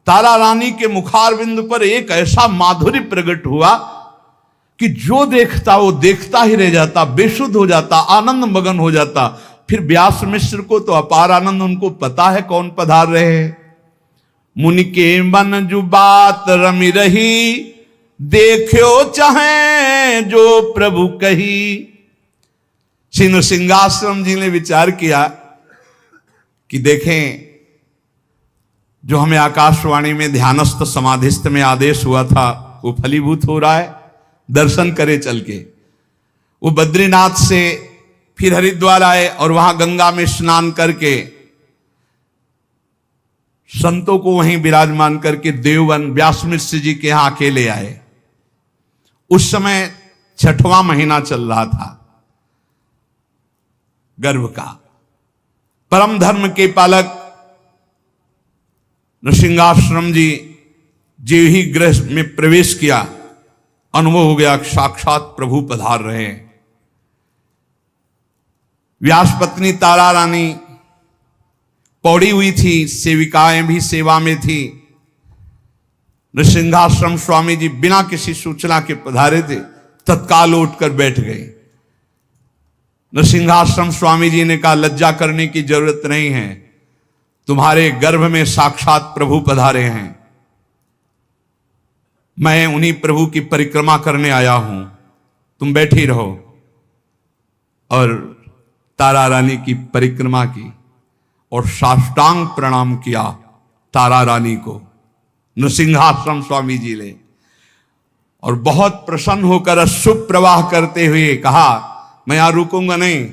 तारा रानी के मुखारविंद पर एक ऐसा माधुर्य प्रकट हुआ कि जो देखता वो देखता ही रह जाता, बेसुध हो जाता, आनंद मगन हो जाता। फिर व्यास मिश्र को तो अपार आनंद, उनको पता है कौन पधार रहे हैं। मुनि के मन जो बात रमी रही, देखो चाहे जो प्रभु कही। श्री नृसिंहाश्रम जी ने विचार किया कि देखें, जो हमें आकाशवाणी में ध्यानस्थ समाधिस्थ में आदेश हुआ था वो फलीभूत हो रहा है। दर्शन करे चल के। वो बद्रीनाथ से फिर हरिद्वार आए और वहां गंगा में स्नान करके संतों को वहीं विराजमान करके देववन व्यास मिश्र जी के यहां अकेले आए। उस समय 6वां महीना चल रहा था गर्भ का। परम धर्म के पालक नृसिंहाश्रम जी जो ही गृह में प्रवेश किया, अनुभव हो गया साक्षात प्रभु पधार रहे हैं। व्यास पत्नी तारा रानी पौड़ी हुई थी, सेविकाएं भी सेवा में थी। नृसिंहाश्रम स्वामी जी बिना किसी सूचना के पधारे थे, तत्काल उठकर बैठ गए। नृसिंहाश्रम स्वामी जी ने कहा, लज्जा करने की जरूरत नहीं है, तुम्हारे गर्भ में साक्षात प्रभु पधारे हैं। मैं उन्हीं प्रभु की परिक्रमा करने आया हूं, तुम बैठी रहो। और तारा रानी की परिक्रमा की और साष्टांग प्रणाम किया तारा रानी को नृसिंहाश्रम स्वामी जी ने, और बहुत प्रसन्न होकर अश्रु प्रवाह करते हुए कहा, मैं यहां रुकूंगा नहीं,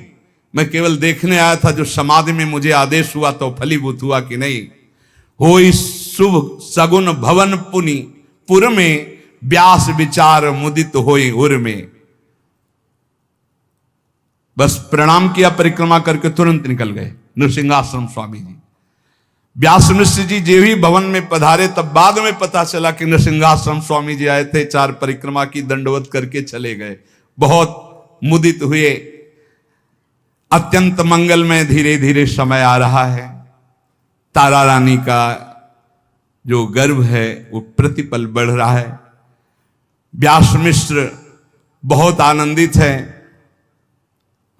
मैं केवल देखने आया था जो समाधि में मुझे आदेश हुआ तो फलीभूत हुआ कि नहीं। हो इस शुभ सगुन भवन पुनि पुर में, व्यास विचार मुदित होई उर में। बस प्रणाम किया, परिक्रमा करके तुरंत निकल गए नृसिंहाश्रम स्वामी जी। व्यास मिश्र जी जो ही भवन में पधारे, तब बाद में पता चला कि नृसिंहाश्रम स्वामी जी आए थे, 4 परिक्रमा की दंडवत करके चले गए। बहुत मुदित हुए। अत्यंत मंगलमय धीरे धीरे समय आ रहा है। तारा रानी का जो गर्भ है वो प्रतिपल बढ़ रहा है। व्यास मिश्र बहुत आनंदित है,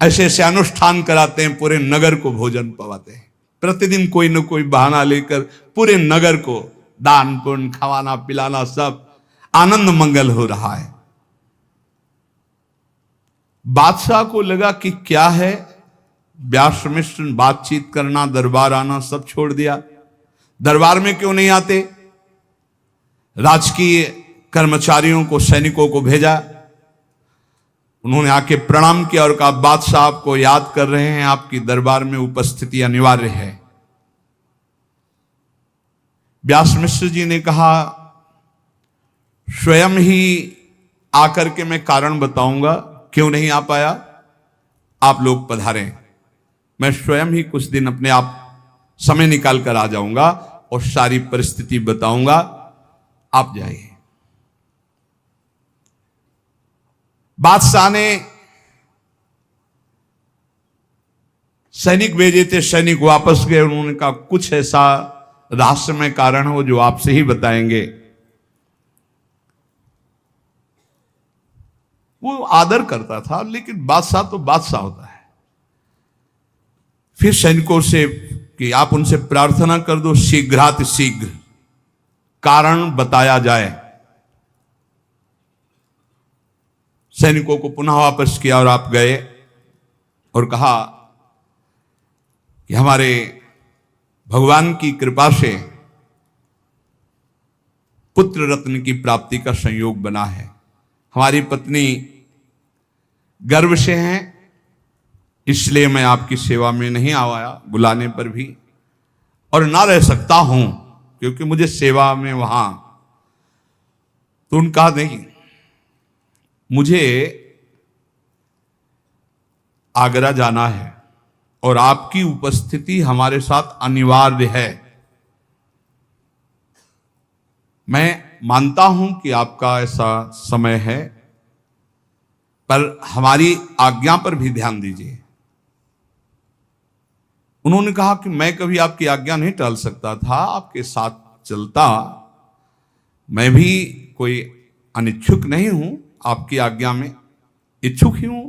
ऐसे ऐसे अनुष्ठान कराते हैं, पूरे नगर को भोजन पवाते हैं। प्रतिदिन कोई न कोई बहाना लेकर पूरे नगर को दान पुण्य खवाना पिलाना, सब आनंद मंगल हो रहा है। बादशाह को लगा कि क्या है, व्यास मिश्र बातचीत करना, दरबार आना सब छोड़ दिया। दरबार में क्यों नहीं आते? राजकीय कर्मचारियों को, सैनिकों को भेजा। उन्होंने आके प्रणाम किया और कहा, बादशाह आपको याद कर रहे हैं, आपकी दरबार में उपस्थिति अनिवार्य है। व्यास मिश्र जी ने कहा, स्वयं ही आकर के मैं कारण बताऊंगा क्यों नहीं आ पाया, आप लोग पधारें, मैं स्वयं ही कुछ दिन अपने आप समय निकाल कर आ जाऊंगा और सारी परिस्थिति बताऊंगा, आप जाइए। बादशाह ने सैनिक भेजे थे, सैनिक वापस गए। उन्होंने कहा, कुछ ऐसा रहस्यमय कारण हो जो आपसे ही बताएंगे। वो आदर करता था, लेकिन बादशाह तो बादशाह होता है। फिर सैनिकों से कि आप उनसे प्रार्थना कर दो, शीघ्रातिशीघ्र कारण बताया जाए। सैनिकों को पुनः वापस किया और आप गए और कहा कि हमारे भगवान की कृपा से पुत्र रत्न की प्राप्ति का संयोग बना है। हमारी पत्नी गर्भ से हैं, इसलिए मैं आपकी सेवा में नहीं आया बुलाने पर भी, और ना रह सकता हूं क्योंकि मुझे सेवा में वहां। तो उन्होंने कहा, नहीं, मुझे आगरा जाना है और आपकी उपस्थिति हमारे साथ अनिवार्य है। मैं मानता हूं कि आपका ऐसा समय है, पर हमारी आज्ञा पर भी ध्यान दीजिए। उन्होंने कहा कि मैं कभी आपकी आज्ञा नहीं टाल सकता था, आपके साथ चलता। मैं भी कोई अनिच्छुक नहीं हूं, आपकी आज्ञा में इच्छुक ही हूं,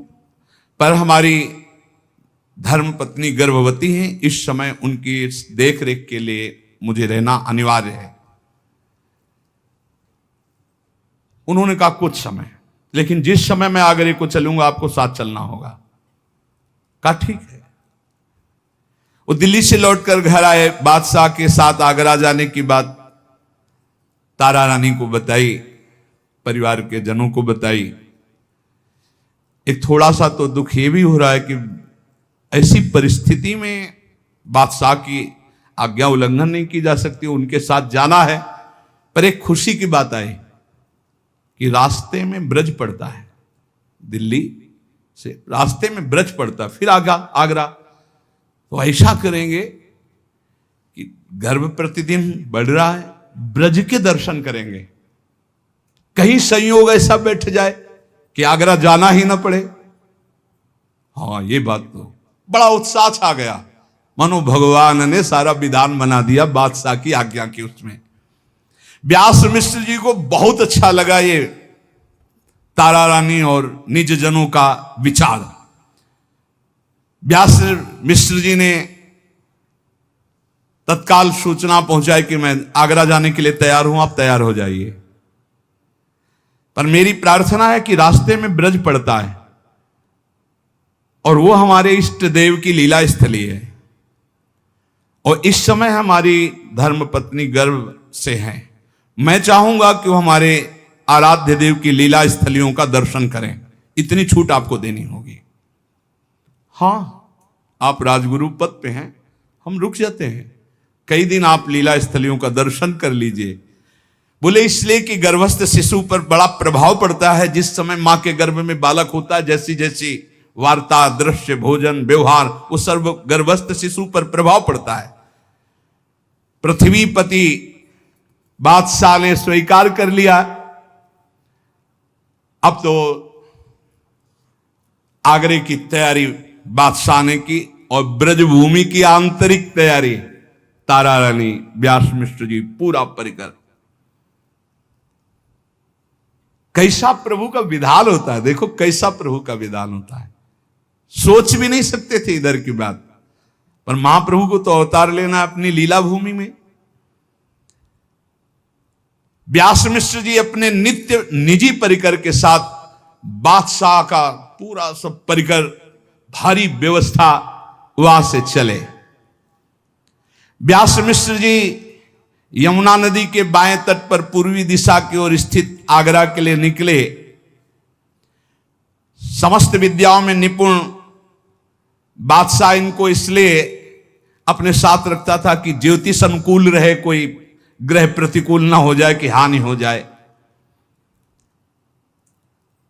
पर हमारी धर्म पत्नी गर्भवती हैं, इस समय उनकी देख रेख के लिए मुझे रहना अनिवार्य है। उन्होंने कहा, कुछ समय, लेकिन जिस समय मैं आगरे को चलूंगा आपको साथ चलना होगा। कहा, ठीक है। वो दिल्ली से लौटकर घर आए। बादशाह के साथ आगरा जाने की बात तारा रानी को बताई, परिवार के जनों को बताई। एक थोड़ा सा तो दुख ये भी हो रहा है कि ऐसी परिस्थिति में बादशाह की आज्ञा उल्लंघन नहीं की जा सकती, उनके साथ जाना है। पर एक खुशी की बात आई कि रास्ते में ब्रज पड़ता है, दिल्ली से रास्ते में ब्रज पड़ता, फिर आगरा। तो ऐसा करेंगे कि गर्भ प्रतिदिन बढ़ रहा है, ब्रज के दर्शन करेंगे। कहीं संयोग ऐसा बैठ जाए कि आगरा जाना ही ना पड़े। हाँ, ये बात तो बड़ा उत्साह छा गया, मानो भगवान ने सारा विधान बना दिया बादशाह की आज्ञा की। उसमें व्यास मिश्र जी को बहुत अच्छा लगा ये तारा रानी और निज जनों का विचार। व्यास मिश्र जी ने तत्काल सूचना पहुंचाई कि मैं आगरा जाने के लिए तैयार हूं, आप तैयार हो जाइए। पर मेरी प्रार्थना है कि रास्ते में ब्रज पड़ता है और वो हमारे इष्ट देव की लीला स्थली है, और इस समय हमारी धर्म पत्नी गर्भ से हैं। मैं चाहूंगा कि वो हमारे आराध्य देव की लीला स्थलियों का दर्शन करें। इतनी छूट आपको देनी होगी। हाँ, आप राजगुरु पद पे हैं, हम रुक जाते हैं, कई दिन आप लीला स्थलियों का दर्शन कर लीजिए। बोले इसलिए कि गर्भस्थ शिशु पर बड़ा प्रभाव पड़ता है। जिस समय मां के गर्भ में बालक होता है, जैसी जैसी वार्ता, दृश्य, भोजन, व्यवहार, वो सर्व गर्भस्थ शिशु पर प्रभाव पड़ता है। पृथ्वीपति बादशाह ने स्वीकार कर लिया। अब तो आगरे की तैयारी बादशाह ने की और ब्रजभूमि की आंतरिक तैयारी तारा रानी, व्यास मिश्र जी, पूरा परिकर। कैसा प्रभु का विधान होता है, देखो कैसा प्रभु का विधान होता है। सोच भी नहीं सकते थे इधर की बात, पर महाप्रभु को तो अवतार लेना अपनी लीला भूमि में। व्यास मिश्र जी अपने नित्य निजी परिकर के साथ बादशाह का पूरा सब परिकर, भारी व्यवस्था वहां से चले। व्यास मिश्र जी यमुना नदी के बाएं तट पर पूर्वी दिशा की ओर स्थित आगरा के लिए निकले। समस्त विद्याओं में निपुण बादशाह इनको इसलिए अपने साथ रखता था कि ज्योतिष अनुकूल रहे, कोई ग्रह प्रतिकूल ना हो जाए कि हानि हो जाए।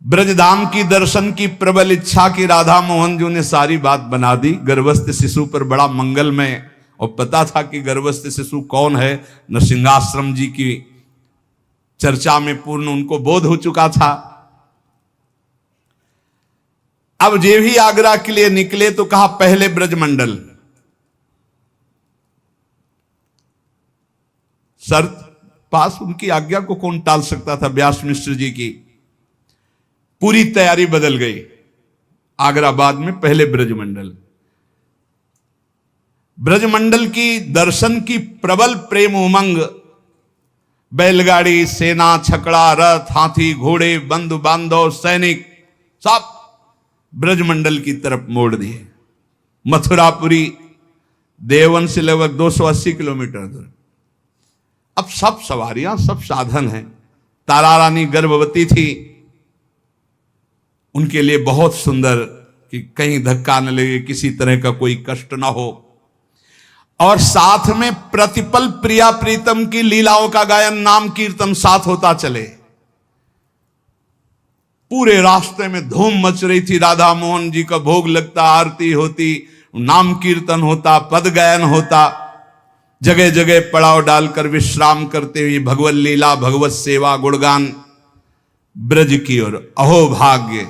ब्रजधाम की दर्शन की प्रबल इच्छा की राधा मोहन जी ने सारी बात बना दी। गर्भस्थ शिशु पर बड़ा मंगलमय, और पता था कि गर्भस्थ शिशु कौन है। नरसिंहाश्रम जी की चर्चा में पूर्ण उनको बोध हो चुका था। अब जे भी आगरा के लिए निकले तो कहा पहले ब्रजमंडल। शर्त पास, उनकी आज्ञा को कौन टाल सकता था। व्यास मिश्र जी की पूरी तैयारी बदल गई। आगराबाद में पहले ब्रजमंडल। ब्रजमंडल की दर्शन की प्रबल प्रेम उमंग, बैलगाड़ी, सेना, छकड़ा, रथ, हाथी, घोड़े, बंधु बांधव, सैनिक सब ब्रजमंडल की तरफ मोड़ दिए। मथुरापुरी देवन से लगभग 280 किलोमीटर दूर। अब सब सवारियां, सब साधन हैं। तारा रानी गर्भवती थी, उनके लिए बहुत सुंदर कि कहीं धक्का न लगे, किसी तरह का कोई कष्ट ना हो, और साथ में प्रतिपल प्रिया प्रीतम की लीलाओं का गायन, नाम कीर्तन साथ होता चले। पूरे रास्ते में धूम मच रही थी। राधा मोहन जी का भोग लगता, आरती होती, नाम कीर्तन होता, पद गायन होता। जगह जगह पड़ाव डालकर विश्राम करते हुए भगवत लीला, भगवत सेवा, गुणगान ब्रज की ओर। अहो भाग्य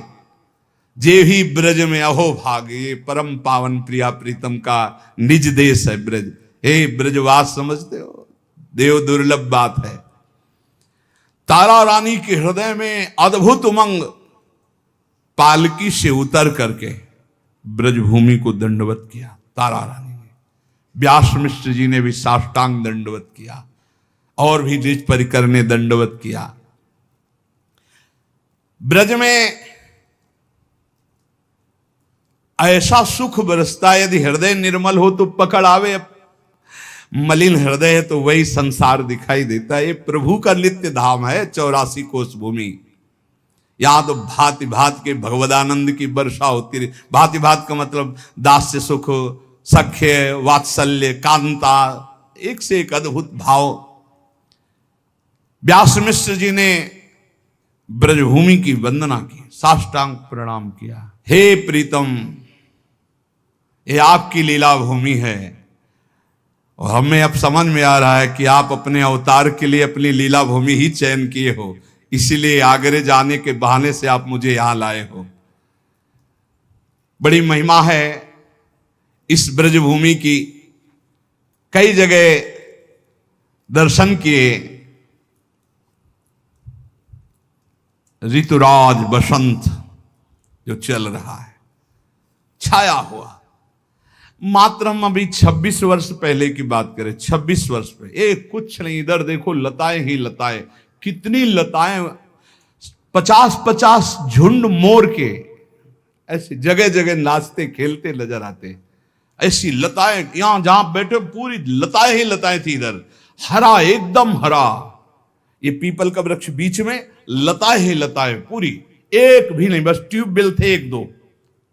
जे ही ब्रज में, अहो भाग्य, ये परम पावन प्रिया प्रीतम का निज देश है ब्रज। हे ब्रजवास, समझते हो, देव दुर्लभ बात है। तारा रानी के हृदय में अद्भुत उमंग। पालकी से उतर करके ब्रजभूमि को दंडवत किया तारा रानी ने। व्यास मिश्र जी ने भी साष्टांग दंडवत किया, और भी निज परिकर ने दंडवत किया। ब्रज में ऐसा सुख बरसता, यदि हृदय निर्मल हो तो पकड़ आवे, मलिन हृदय है तो वही संसार दिखाई देता है। ये प्रभु का नित्य धाम है, 84 कोस भूमि। यहाँ तो भांति भांति के भगवदानंद की वर्षा होती रही। भांति भांति का मतलब दास्य सुख, सख्य, वात्सल्य, कांता, एक से एक अद्भुत भाव। व्यास मिश्र जी ने ब्रजभूमि की वंदना की, साष्टांग प्रणाम किया। हे प्रीतम, ये आपकी लीला भूमि है और हमें अब समझ में आ रहा है कि आप अपने अवतार के लिए अपनी लीला भूमि ही चयन किए हो, इसीलिए आगरे जाने के बहाने से आप मुझे यहां लाए हो। बड़ी महिमा है इस ब्रजभूमि की। कई जगह दर्शन किए। ऋतुराज बसंत जो चल रहा है, छाया हुआ। मात्र हम अभी 26 वर्ष पहले की बात करें, 26 वर्ष पे एक कुछ नहीं, इधर देखो लताएं ही लताएं, कितनी लताएं, 50-50 झुंड मोर के ऐसे जगह जगह नाचते खेलते नजर आते। ऐसी लताएं, यहां जहां बैठे पूरी लताएं ही लताएं थी। इधर हरा, एकदम हरा, ये पीपल का वृक्ष बीच में, लताएं ही लताएं पूरी, एक भी नहीं, बस ट्यूबवेल थे एक दो,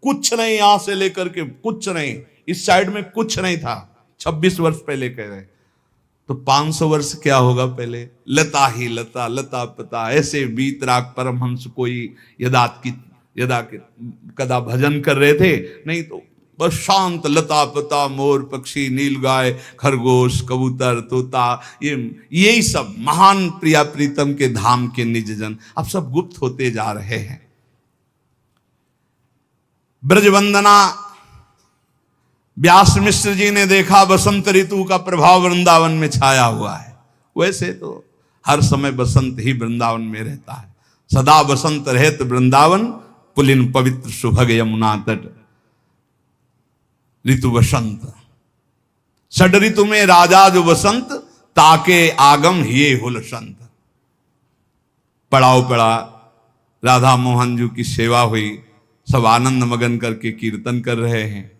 कुछ नहीं, यहां से लेकर के कुछ नहीं, इस साइड में कुछ नहीं था। 26 वर्ष पहले कह रहे, तो 500 वर्ष क्या होगा पहले? लता ही लता, लता पता, ऐसे बीत राग परमहंस कोई यदा कदा भजन कर रहे थे, नहीं तो बस शांत लता पता, मोर पक्षी, नीलगाय, खरगोश, कबूतर, तोता, यही सब महान प्रिया प्रीतम के धाम के निजजन अब सब गुप्त होते जा रहे हैं। ब्रजवंदना व्यास मिश्र जी ने देखा, बसंत ऋतु का प्रभाव वृंदावन में छाया हुआ है। वैसे तो हर समय बसंत ही वृंदावन में रहता है, सदा बसंत रहत वृंदावन, पुलिन पवित्र सुभग यमुना तट। ऋतु बसंत, षड ऋतु में राजा जो बसंत, ताके आगम हिये हुल संत। पड़ाव पड़ा, राधा मोहन जी की सेवा हुई, सब आनंद मगन करके कीर्तन कर रहे हैं।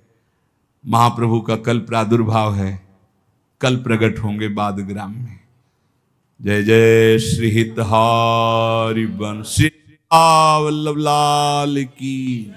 महाप्रभु का कल प्रादुर्भाव है, कल प्रकट होंगे बादग्राम में। जय जय श्री हितहारी बंसी वल्लभ लाल की।